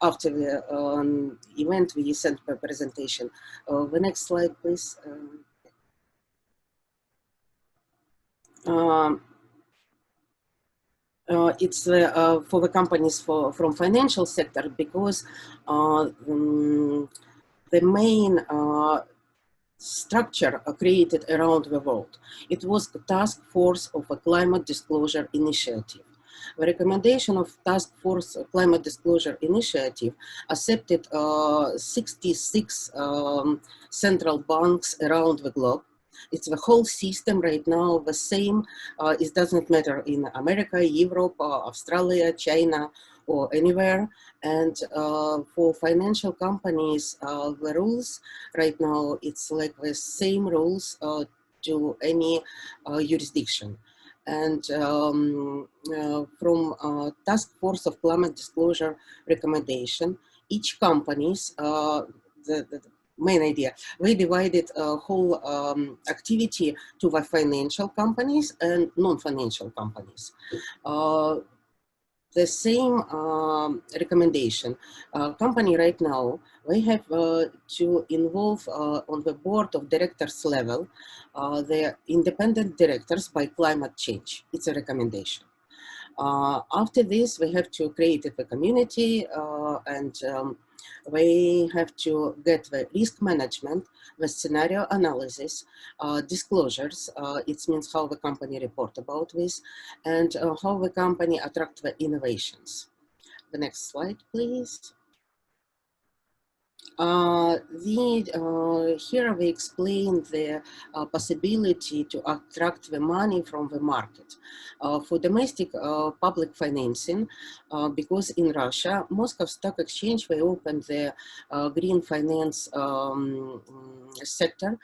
after the event, we sent a presentation. The next slide, please. It's for the companies from financial sector, because the main structure created around the world. It was the task force of a climate disclosure initiative. The recommendation of task force climate disclosure initiative accepted 66 central banks around the globe. It's the whole system right now, the same. It doesn't matter in America, Europe, Australia, China, or anywhere. And for financial companies, the rules right now, it's like the same rules to any jurisdiction. And from Task Force of Climate Disclosure recommendation, each companies, the main idea, we divided a whole activity to the financial companies and non-financial companies. The same recommendation, company right now, we have to involve on the board of directors level, the independent directors by climate change. It's a recommendation. After this, we have to create a community and we have to get the risk management, the scenario analysis, disclosures. It means how the company report about this and how the company attract the innovations. The next slide, please. Here we explain the possibility to attract the money from the market. For domestic public financing, because in Russia, Moscow Stock Exchange, we opened the green finance sector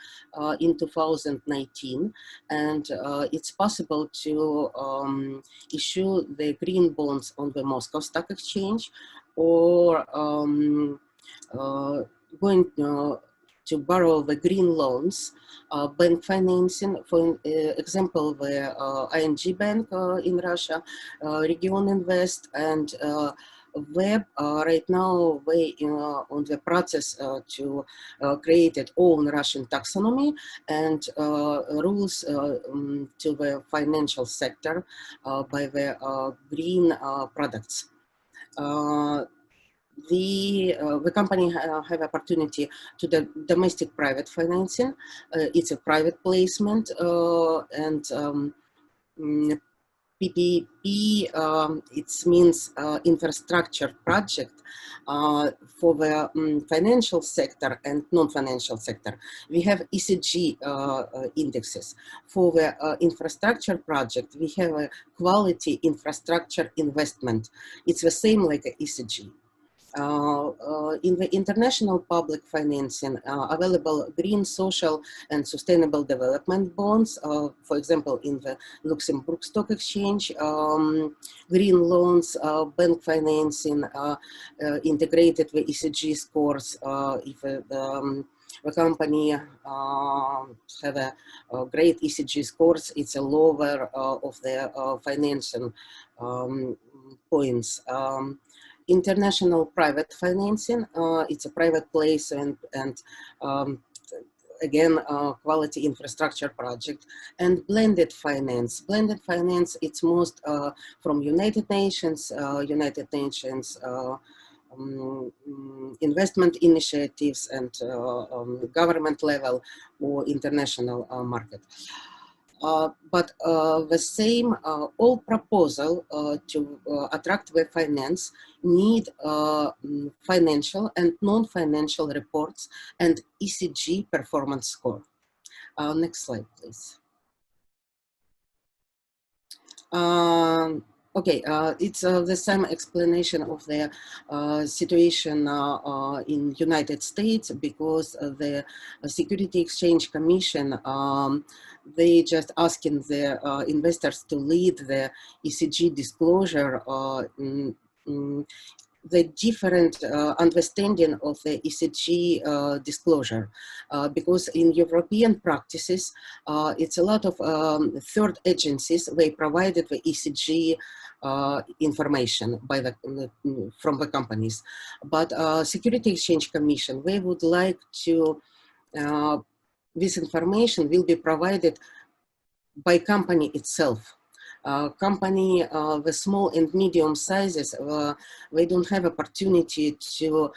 in 2019, and it's possible to issue the green bonds on the Moscow Stock Exchange or going to borrow the green loans, bank financing, for example, the ING Bank in Russia, Region Invest, and Web. Right now, we on the process to create its own Russian taxonomy and rules to the financial sector by the green products. The company have opportunity to the domestic private financing. It's a private placement and PPP, it means infrastructure project for the financial sector and non-financial sector. We have ESG indexes. For the infrastructure project, we have a quality infrastructure investment. It's the same like a ESG. In the international public financing, available green, social, and sustainable development bonds, for example, in the Luxembourg Stock Exchange, green loans, bank financing, integrated with ESG scores. If the company have a great ESG scores, it's a lower of the financial points. International private financing, it's a private place and again, quality infrastructure project. And blended finance. Blended finance, it's most from United Nations investment initiatives and government level or international market. But the same, all proposal to attract the finance need financial and non-financial reports and ESG performance score. Next slide, please. Okay, it's the same explanation of the situation in United States, because the Security Exchange Commission, they just asking the investors to lead the ESG disclosure. The different understanding of the ESG disclosure, because in European practices, it's a lot of third agencies, they provided the ESG information by from the companies. But Security Exchange Commission, they would like to, this information will be provided by company itself. Company, the small and medium sizes, they don't have opportunity to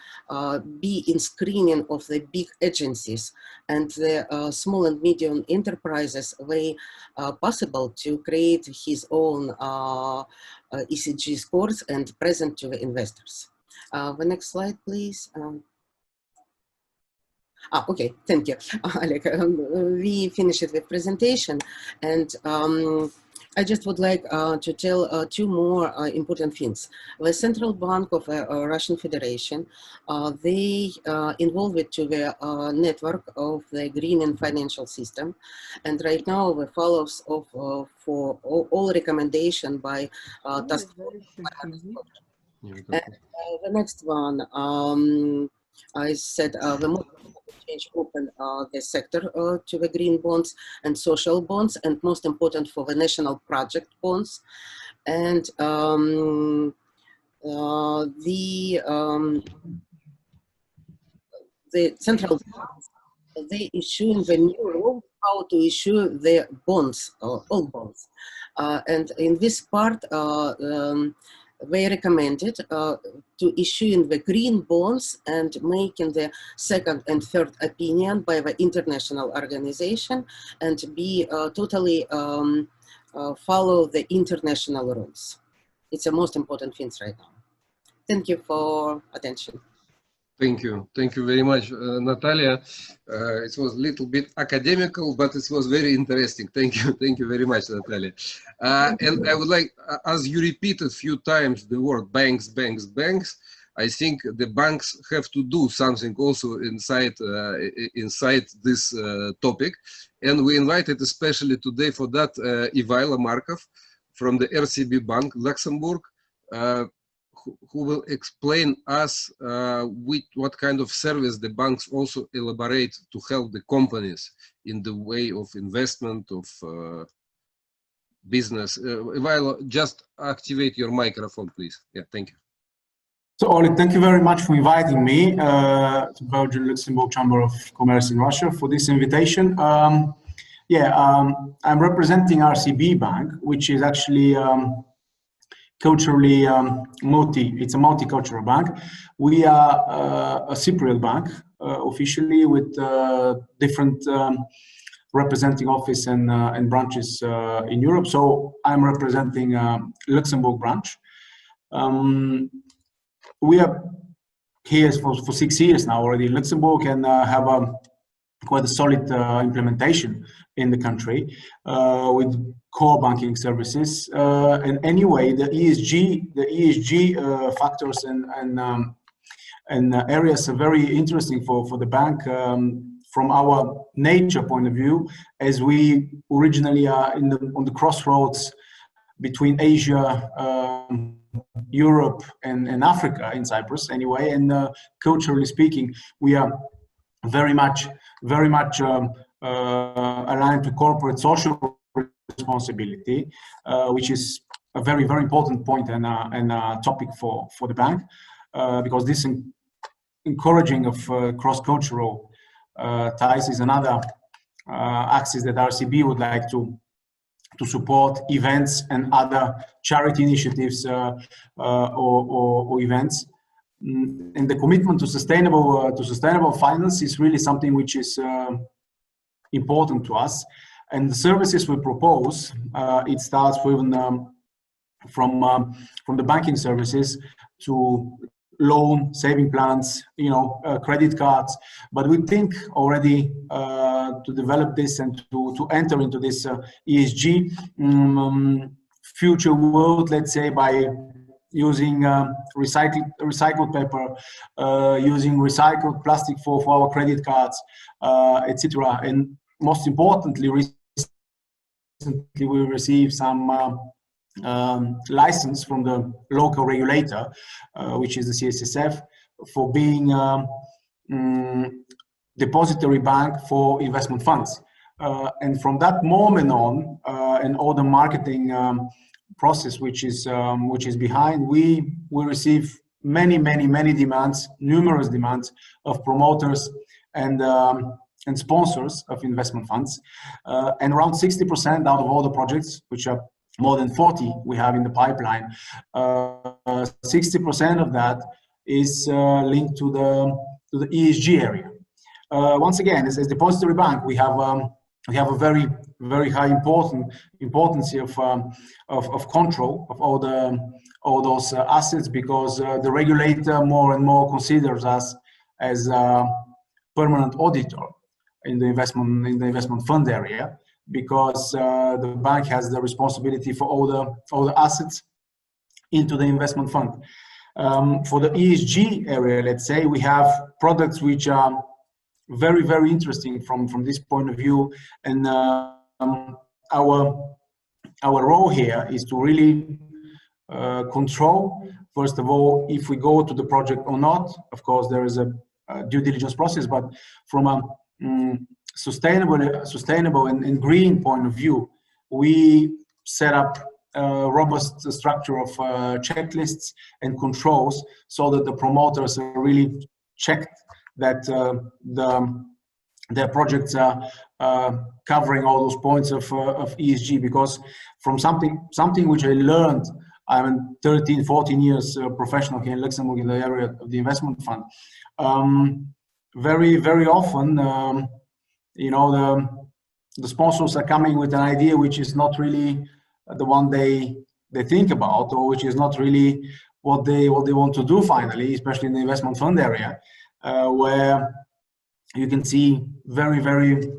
be in screening of the big agencies, and the small and medium enterprises, they possible to create his own ESG scores and present to the investors. The next slide, please. Okay, thank you, Alec. We finished the presentation, and I just would like to tell two more important things. The Central Bank of Russian Federation, they involved to the network of the green and financial system, and right now the follows of for all recommendation by task force. The next one, I said the most change open the sector to the green bonds and social bonds, and most important for the national project bonds. And the central banks, they issue the new rule how to issue the bonds, all bonds. And in this part, they recommended to issuing the green bonds and making the second and third opinion by the international organization and be totally follow the international rules. It's the most important things right now. Thank you for attention. Thank you very much, Natalia. It was a little bit academical, but it was very interesting. Thank you very much, Natalia. And I would like, as you repeated a few times the word banks, banks, banks, I think the banks have to do something also inside this topic. And we invited especially today for that Ivaila Markov from the RCB Bank, Luxembourg, who will explain us what kind of service the banks also elaborate to help the companies in the way of investment, of business. Ivaila, just activate your microphone, please. Yeah, thank you. So, Oleg, thank you very much for inviting me to Belgian-Luxembourg Chamber of Commerce in Russia for this invitation. I'm representing RCB Bank, which is actually culturally it's a multicultural bank. We are a Cypriot bank officially with different representing office and branches in Europe. So I'm representing Luxembourg branch. We are here for 6 years now already in Luxembourg and have quite a solid implementation in the country with core banking services. And anyway, the ESG factors and areas are very interesting for the bank from our nature point of view, as we originally are on the crossroads between Asia, Europe and Africa in Cyprus anyway, and culturally speaking, we are very much aligned to corporate social responsibility, which is a very important point and a topic for the bank, because this encouraging of cross-cultural ties is another axis that RCB would like to support events and other charity initiatives or events. And the commitment to sustainable finance is really something which is important to us. And the services we propose, it starts with from the banking services to loan, saving plans, credit cards. But we think already to develop this and to enter into this ESG future world, let's say, by using recycled paper, using recycled plastic for our credit cards, etc. And most importantly, recently we received some license from the local regulator, which is the CSSF, for being depository bank for investment funds. And from that moment on, and all the marketing process which is behind, we receive many demands, numerous demands of promoters and sponsors of investment funds, and around 60% out of all the projects, which are more than 40 we have in the pipeline, 60% of that is linked to the ESG area. Once again, as a depository bank, we have a very high importance of control of all those assets, because the regulator more and more considers us as a permanent auditor in the investment fund area, because the bank has the responsibility for all the assets into the investment fund. For the ESG area, let's say, we have products which are very interesting from this point of view, and our role here is to really control, first of all, if we go to the project or not. Of course, there is a due diligence process, but from a sustainable and green point of view, we set up a robust structure of checklists and controls, so that the promoters are really checked that their projects are covering all those points of ESG, because from something which I learned, I'm 13, 14 years professional here in Luxembourg in the area of the investment fund. Very, very often, you know, the sponsors are coming with an idea which is not really the one they think about, or which is not really what they want to do finally, especially in the investment fund area, where you can see very, very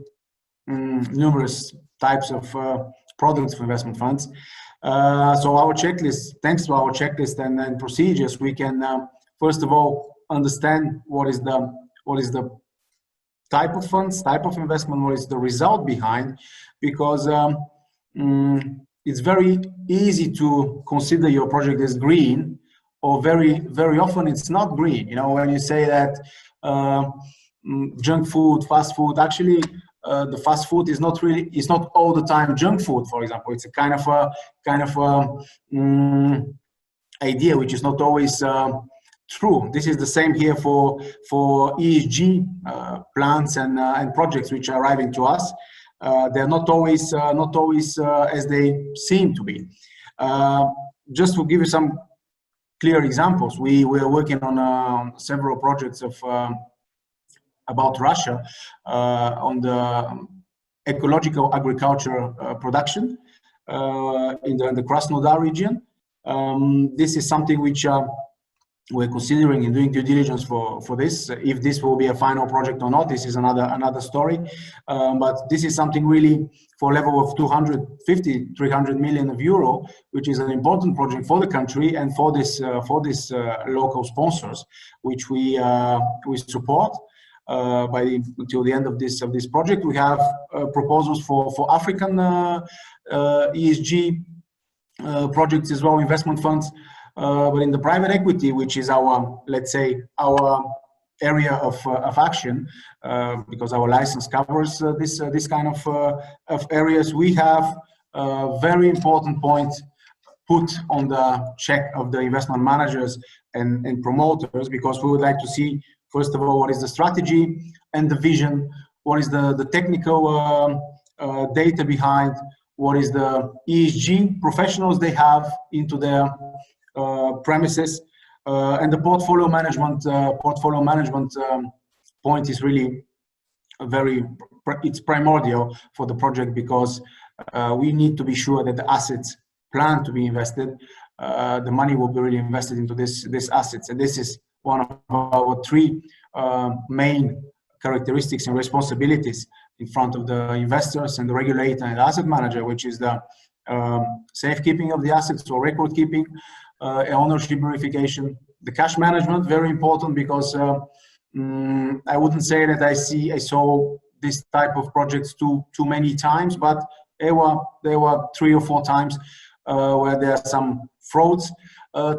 numerous types of products for investment funds. So our checklist, thanks to our checklist and procedures, we can first of all understand what is the type of funds, type of investment, what is the result behind, because it's very easy to consider your project as green, or very, very often it's not green. You know, when you say that junk food, fast food, actually the fast food is not really, it's not all the time junk food, for example. It's a kind of idea which is not always true. This is the same here for ESG plans and projects which are arriving to us. They're not always as they seem to be. Just to give you some clear examples, we are working on several projects of about Russia on the ecological agriculture production in the Krasnodar region. This is something which we're considering and doing due diligence for this. If this will be a final project or not, this is another story. But this is something really for level of 250, 300 million euro, which is an important project for the country and for this local sponsors, which we support. Until the end of this project, we have proposals for African ESG projects as well, investment funds. But in the private equity, which is our, let's say, our area of action, because our license covers this kind of areas, we have a very important point put on the check of the investment managers and promoters, because we would like to see, first of all, what is the strategy and the vision, what is the technical data behind, what is the ESG professionals they have into their premises, and the portfolio management point is really it's primordial for the project, because we need to be sure that the assets planned to be invested, the money will be really invested into these assets, and this is one of our three main characteristics and responsibilities in front of the investors and the regulator and the asset manager, which is the safekeeping of the assets, or record keeping, ownership verification, the cash management, very important, because I wouldn't say that I saw this type of projects too many times, but there were 3 or 4 times where there are some frauds,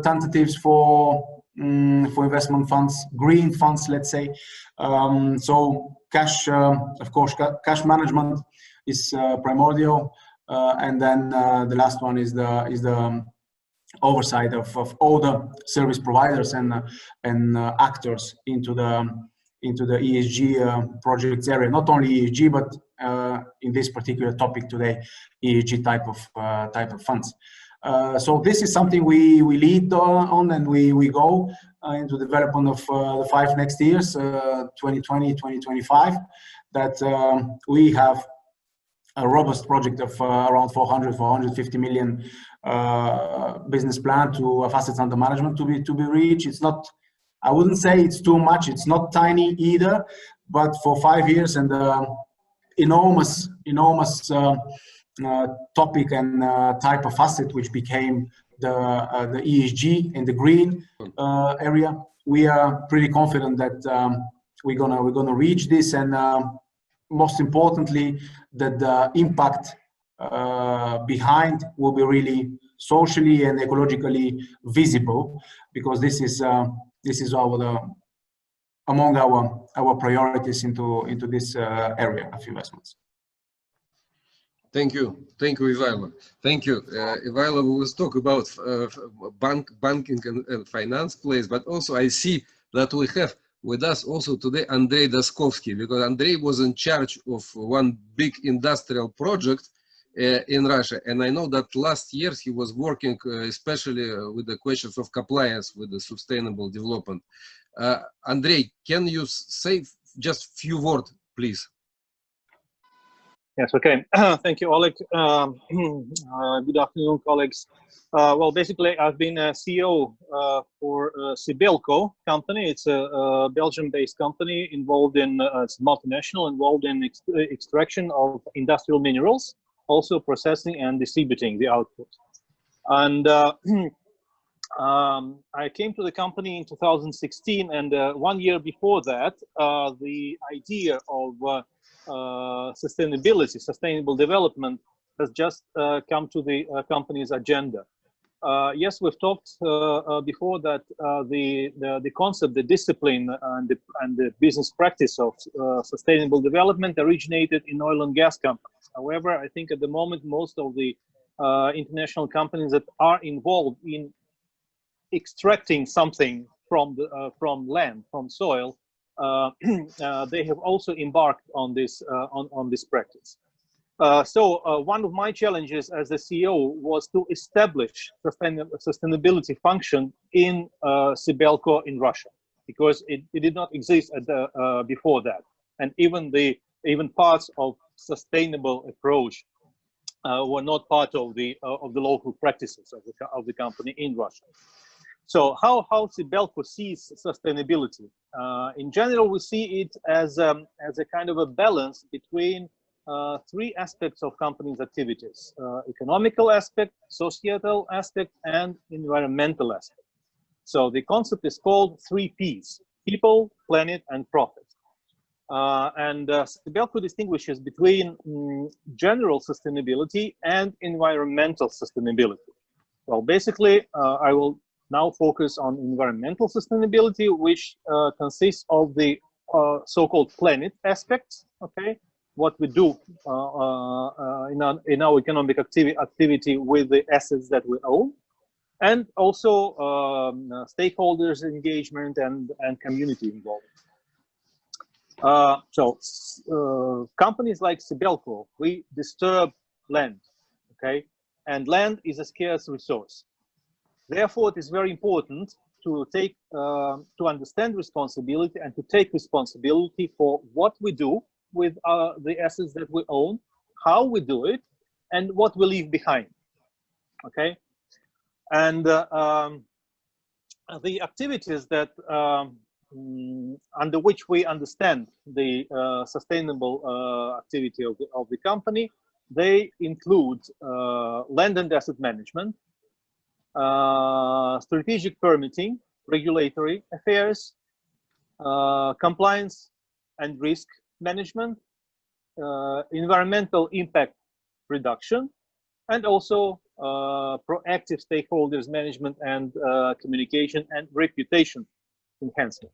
tentatives for investment funds, green funds, let's say. So cash, of course, cash management is primordial, and then the last one is the oversight of all the service providers and actors into the ESG projects area. Not only ESG, but in this particular topic today, ESG type of funds. So this is something we lead on, and we go into development of the 5 next years, 2020, 2025, that we have a robust project of around 450 million business plan of assets under management to be reached. It's not, I wouldn't say it's too much, it's not tiny either, but for 5 years and enormous topic and type of asset which became the ESG and the green area, we are pretty confident that we're gonna reach this, and most importantly, that the impact behind will be really socially and ecologically visible, because this is among our priorities into this area of investments. Thank you, Ivailo. Thank you, Ivailo. We will talk about banking and finance plays, but also I see that we have with us also today Andrei Daskovsky, because Andrei was in charge of one big industrial project in Russia. And I know that last year he was working especially with the questions of compliance with the sustainable development. Andrei, can you say just few words, please? Yes, okay. Thank you, Oleg. Good afternoon, colleagues. Well, basically, I've been a CEO for Sibelco company. It's a Belgian-based company involved in, it's multinational, involved in extraction of industrial minerals, also processing and distributing the output. And I came to the company in 2016, and 1 year before that, the idea of sustainability, sustainable development has just come to the company's agenda. Yes, we've talked before that the concept, the discipline, and the business practice of sustainable development originated in oil and gas companies. However, I think at the moment most of the international companies that are involved in extracting something from land, from soil, they have also embarked on this practice. So one of my challenges as the CEO was to establish sustainability function in Sibelco in Russia, because it did not exist at before that, and even parts of sustainable approach were not part of the local practices of the company in Russia. So how Sibelco sees sustainability? In general, we see it as a kind of a balance between three aspects of company's activities: economical aspect, societal aspect, and environmental aspect. So the concept is called 3 Ps: people, planet, and profit. And Sibelco distinguishes between general sustainability and environmental sustainability. Well, basically, I will now focus on environmental sustainability, which consists of the so-called planet aspects. Okay, what we do in our economic activity with the assets that we own, and also stakeholders engagement and community involvement. So companies like Sibelco, we disturb land, okay, and land is a scarce resource. Therefore, it is very important to understand responsibility and to take responsibility for what we do with the assets that we own, how we do it, and what we leave behind. Okay, and the activities that under which we understand the sustainable activity of the company, they include land and asset management, strategic permitting, regulatory affairs, compliance and risk management, environmental impact reduction, and also proactive stakeholders management and communication and reputation enhancement.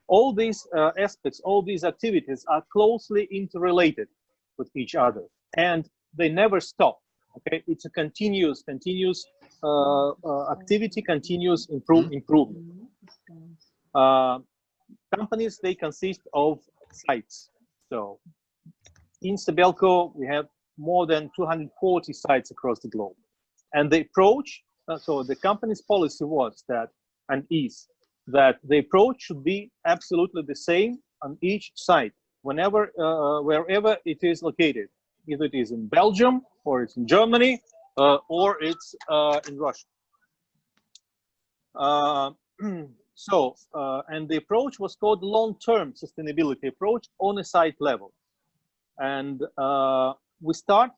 All these aspects, all these activities are closely interrelated with each other, and they never stop. Okay, it's a continuous activity, continuous improvement. Companies, they consist of sites. So in Sibelco, we have more than 240 sites across the globe. And the approach, so the company's policy was that, and is, that the approach should be absolutely the same on each site, whenever, wherever it is located. Either it is in Belgium, or it's in Germany, or it's in Russia. And the approach was called long-term sustainability approach on a site level. And we start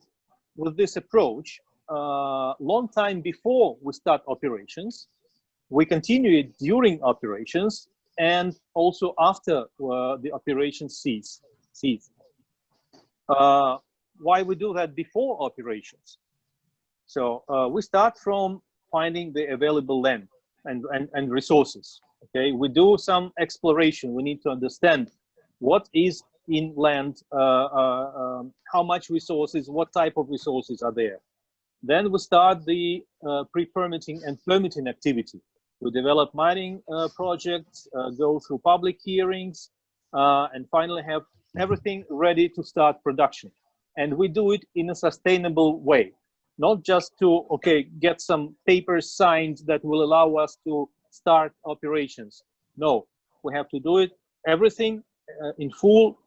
with this approach long time before we start operations. We continue it during operations and also after the operations cease. Why we do that before operations? So we start from finding the available land and resources. Okay, we do some exploration. We need to understand what is in land, how much resources, what type of resources are there. Then we start the pre-permitting and permitting activity. to develop mining projects, go through public hearings, and finally have everything ready to start production. And we do it in a sustainable way, not just to, okay, get some papers signed that will allow us to start operations. No, we have to do it, everything in full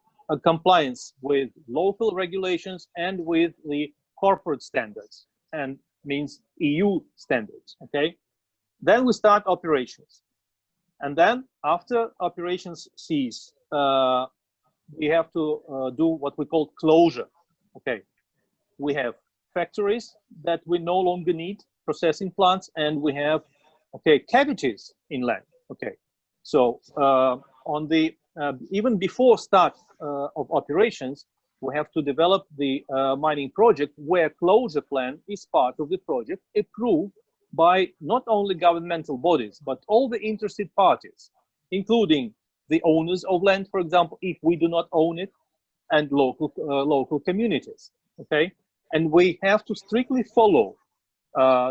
compliance with local regulations and with the corporate standards, and means EU standards, okay? Then we start operations. And then after operations cease, we have to do what we call closure, okay? We have factories that we no longer need, processing plants, and we have, okay, cavities inland, okay? So on the, even before start of operations, we have to develop the mining project where closure plan is part of the project approved by not only governmental bodies, but all the interested parties, including the owners of land, for example, if we do not own it, and local communities, okay? And we have to strictly follow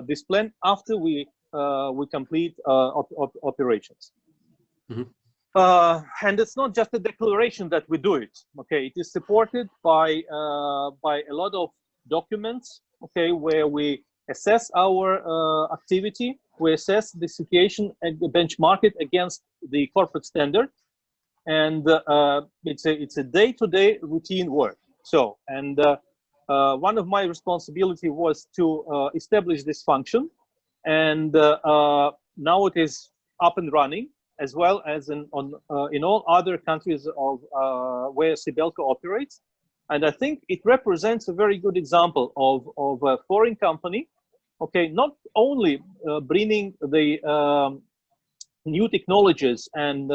this plan after we complete operations. Mm-hmm. And it's not just a declaration that we do it, okay? It is supported by a lot of documents, okay, where we assess our activity, we assess the situation and benchmark it against the corporate standard, and it's a day-to-day routine work. So, and one of my responsibility was to establish this function, and now it is up and running, as well as in all other countries of where Sibelco operates. And I think it represents a very good example of a foreign company, okay, not only bringing the new technologies and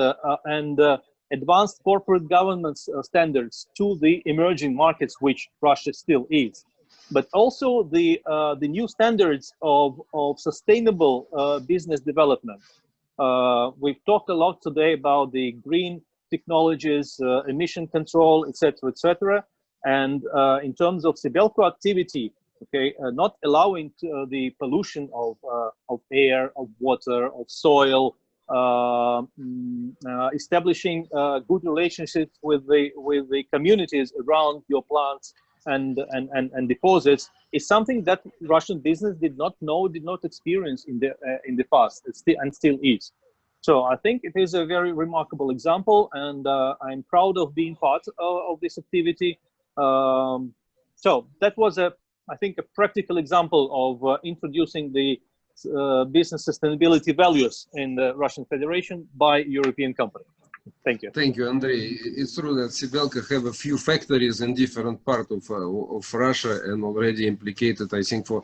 advanced corporate governance standards to the emerging markets, which Russia still is, but also the new standards of sustainable business development. We've talked a lot today about the green technologies, emission control, etc. And in terms of Sibelco activity, okay, not allowing the pollution of air, of water, of soil, establishing good relationships with the communities around your plants and deposits is something that Russian business did not know, did not experience in the past, and still is. So I think it is a very remarkable example, and I'm proud of being part of this activity. So that was I think a practical example of introducing the business sustainability values in the Russian Federation by European company. Thank you. Thank you, Andrei. It's true that Sibelco have a few factories in different parts of Russia and already implicated, I think, for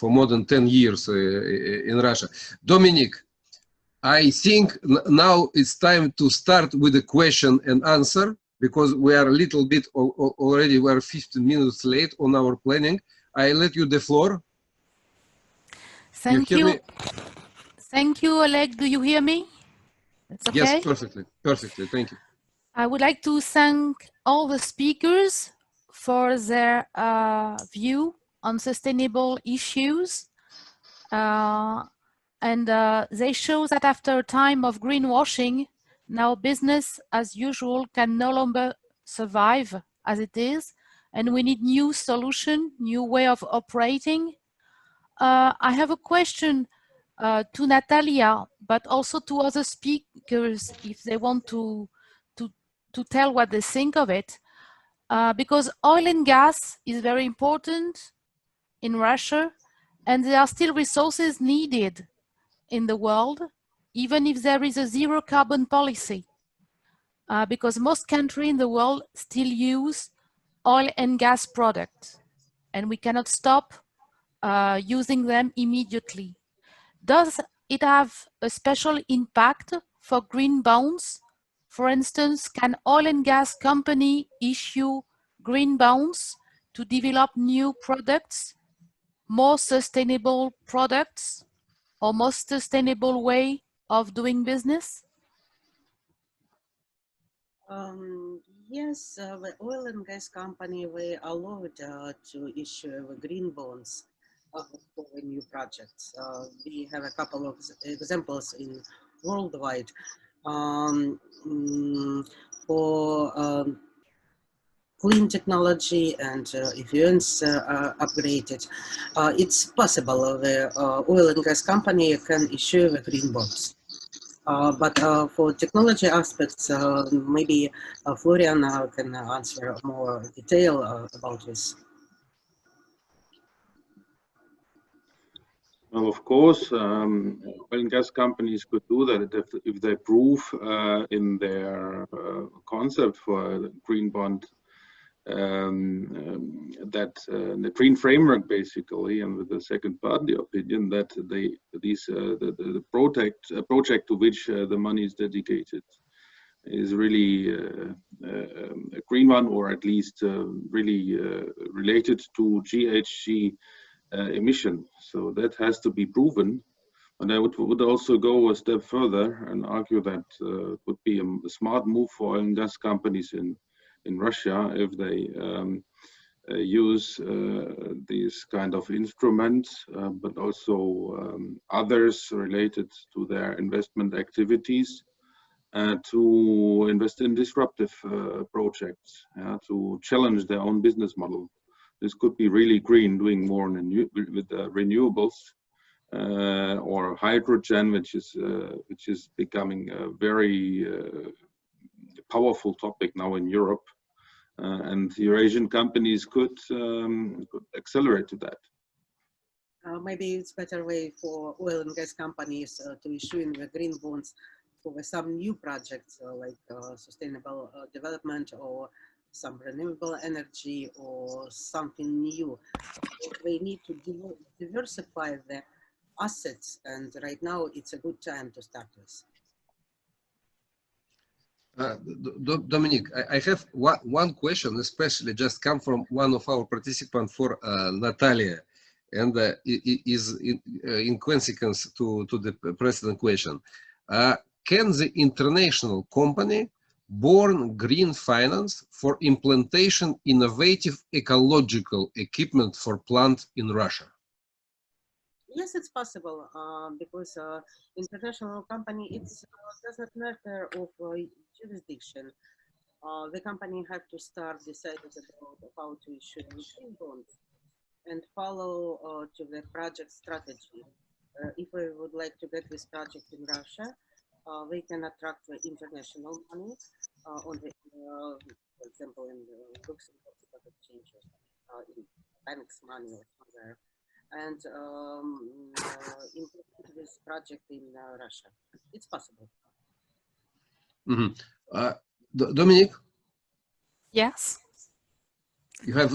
more than 10 years in Russia. Dominique, I think now it's time to start with a question and answer, because we are a little bit already, we are 15 minutes late on our planning. I let you the floor. Thank you. Thank you, Oleg. Do you hear me? It's okay? Yes, perfectly. Perfectly. Thank you. I would like to thank all the speakers for their view on sustainable issues. They show that after a time of greenwashing, now business as usual can no longer survive as it is, and we need new solution, new way of operating. I have a question to Nataliya, but also to other speakers if they want to tell what they think of it, because oil and gas is very important in Russia, and there are still resources needed in the world, even if there is a zero carbon policy, because most countries in the world still use oil and gas products, and we cannot stop using them immediately. Does it have a special impact for green bonds? For instance, can oil and gas company issue green bonds to develop new products, more sustainable products, or more sustainable way of doing business? Yes, the oil and gas company were allowed to issue green bonds for new projects. We have a couple of examples in worldwide for clean technology and efficiency upgraded. It's possible the oil and gas company can issue the green bonds. But for technology aspects, maybe Florian can answer more detail about this. Well, of course, oil and gas companies could do that if they prove in their concept for the green bond that the green framework basically, and with the second party opinion that the project to which the money is dedicated is really a green one, or at least really related to GHG emission. So that has to be proven. And I would also go a step further and argue that would be a smart move for oil and gas companies in Russia if they use these kind of instruments, but also others related to their investment activities to invest in disruptive projects, to challenge their own business model. This could be really green, doing more with renewables or hydrogen, which is becoming a very powerful topic now in Europe, and Eurasian companies could accelerate to that. Maybe it's a better way for oil and gas companies to issue in the green bonds for some new projects like sustainable development or some renewable energy or something new. They need to diversify their assets, and right now it's a good time to start this. Dominique, I have one question, especially just come from one of our participants for Nataliya, and is in consequence to the precedent question. Can the international company born green finance for implementation innovative ecological equipment for plant in Russia? Yes, it's possible because international company, it doesn't matter of jurisdiction. The company have to start deciding about how to issue green bonds and follow to the project strategy. If we would like to get this project in Russia, we can attract the international money on the, for example, in the Luxembourg Stock Exchange, in banks' money or somewhere, and implement this project in Russia. It's possible. Mm-hmm. Dominique? Yes. You have...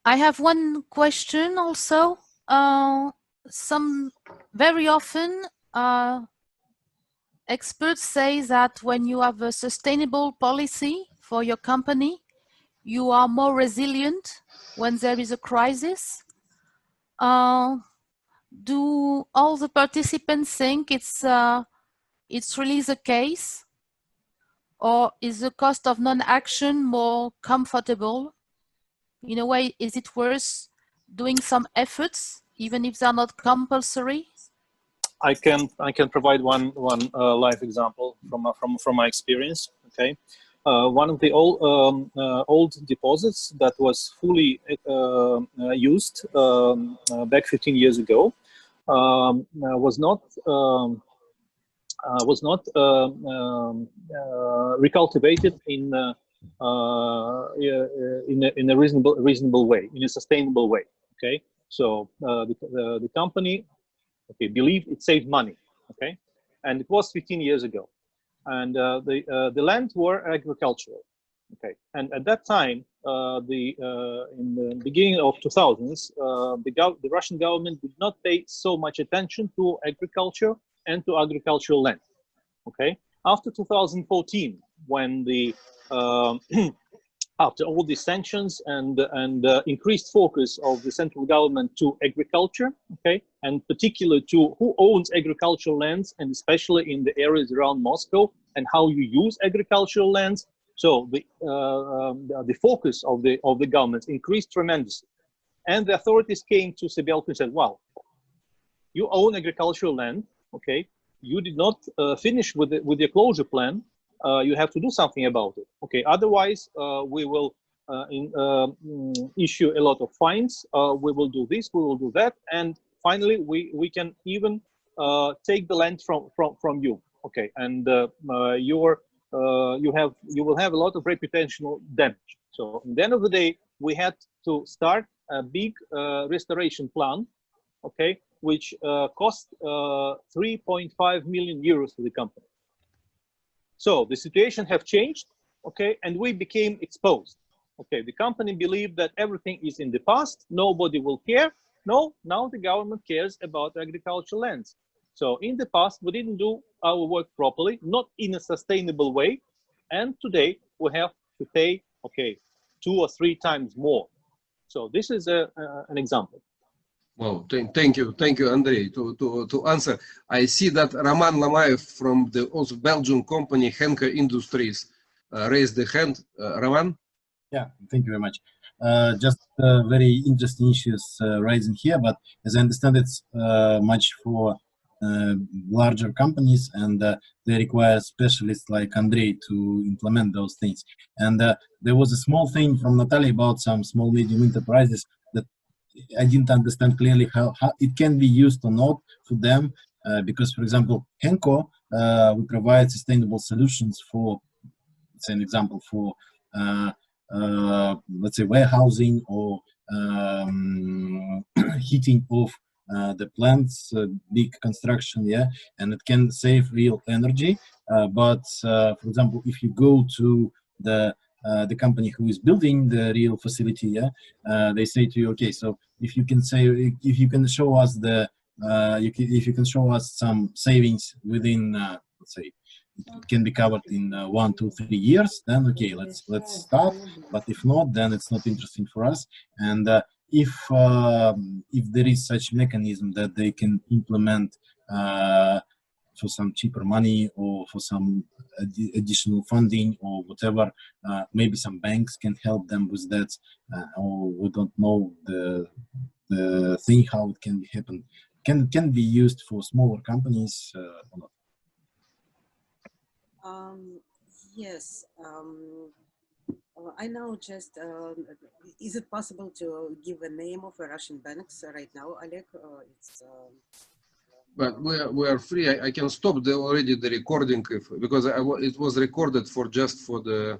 I have one question also. Very often, experts say that when you have a sustainable policy for your company, you are more resilient when there is a crisis. Do all the participants think it's really the case? Or is the cost of non-action more comfortable? In a way, is it worth doing some efforts, even if they're not compulsory? I can provide one live example from my experience. Okay, one of the old deposits that was fully used back 15 years ago was not recultivated in a reasonable way, in a sustainable way. Okay, so the company believed it saved money. Okay, and it was 15 years ago, and the land were agricultural. Okay, and at that time, in the beginning of 2000s, the Russian government did not pay so much attention to agriculture and to agricultural land. Okay, after 2014, when the after all the sanctions and increased focus of the central government to agriculture, okay, and particularly to who owns agricultural lands, and especially in the areas around Moscow, and how you use agricultural lands. So the focus of the government increased tremendously, And the authorities came to Sibelco and said, well, you own agricultural land, okay? You did not finish with your closure plan. You have to do something about it, okay? Otherwise, we will issue a lot of fines. We will do this, we will do that, and finally, we can even take the land from you, okay? And you will have a lot of reputational damage. So at the end of the day, we had to start a big restoration plan, okay, which cost 3.5 million euros to the company. So the situation have changed, okay, and we became exposed. Okay, the company believed that everything is in the past, nobody will care. No, now the government cares about agricultural lands. So in the past, we didn't do our work properly, not in a sustainable way, and today we have to pay, okay, 2 or 3 times more. So this is an example. Well, thank you, Andrei. To answer, I see that Roman Lamayev from the also Belgian company Henke Industries raised the hand. Roman? Yeah, thank you very much. Just very interesting issues rising here, but as I understand, it's much for larger companies, and they require specialists like Andrei to implement those things. And there was a small thing from Nataliya about some small medium enterprises that I didn't understand clearly how it can be used or not for them, because, for example, Henko, we provide sustainable solutions for, say, an example for let's say warehousing or heating of the plants, big construction, yeah, and it can save real energy. But for example, if you go to the company who is building the real facility, yeah, they say to you, okay, so if you can show us the if you can show us some savings within let's say it can be covered in 1, 2, 3 years, then okay, let's start. But if not, then it's not interesting for us. And if there is such mechanism that they can implement for some cheaper money or for some additional funding or whatever, maybe some banks can help them with that, or we don't know the thing how it can happen. Can be used for smaller companies or not? Yes, I know just, is it possible to give a name of a Russian banks right now, Oleg? But we are free. I can stop already the recording because it was recorded for just for the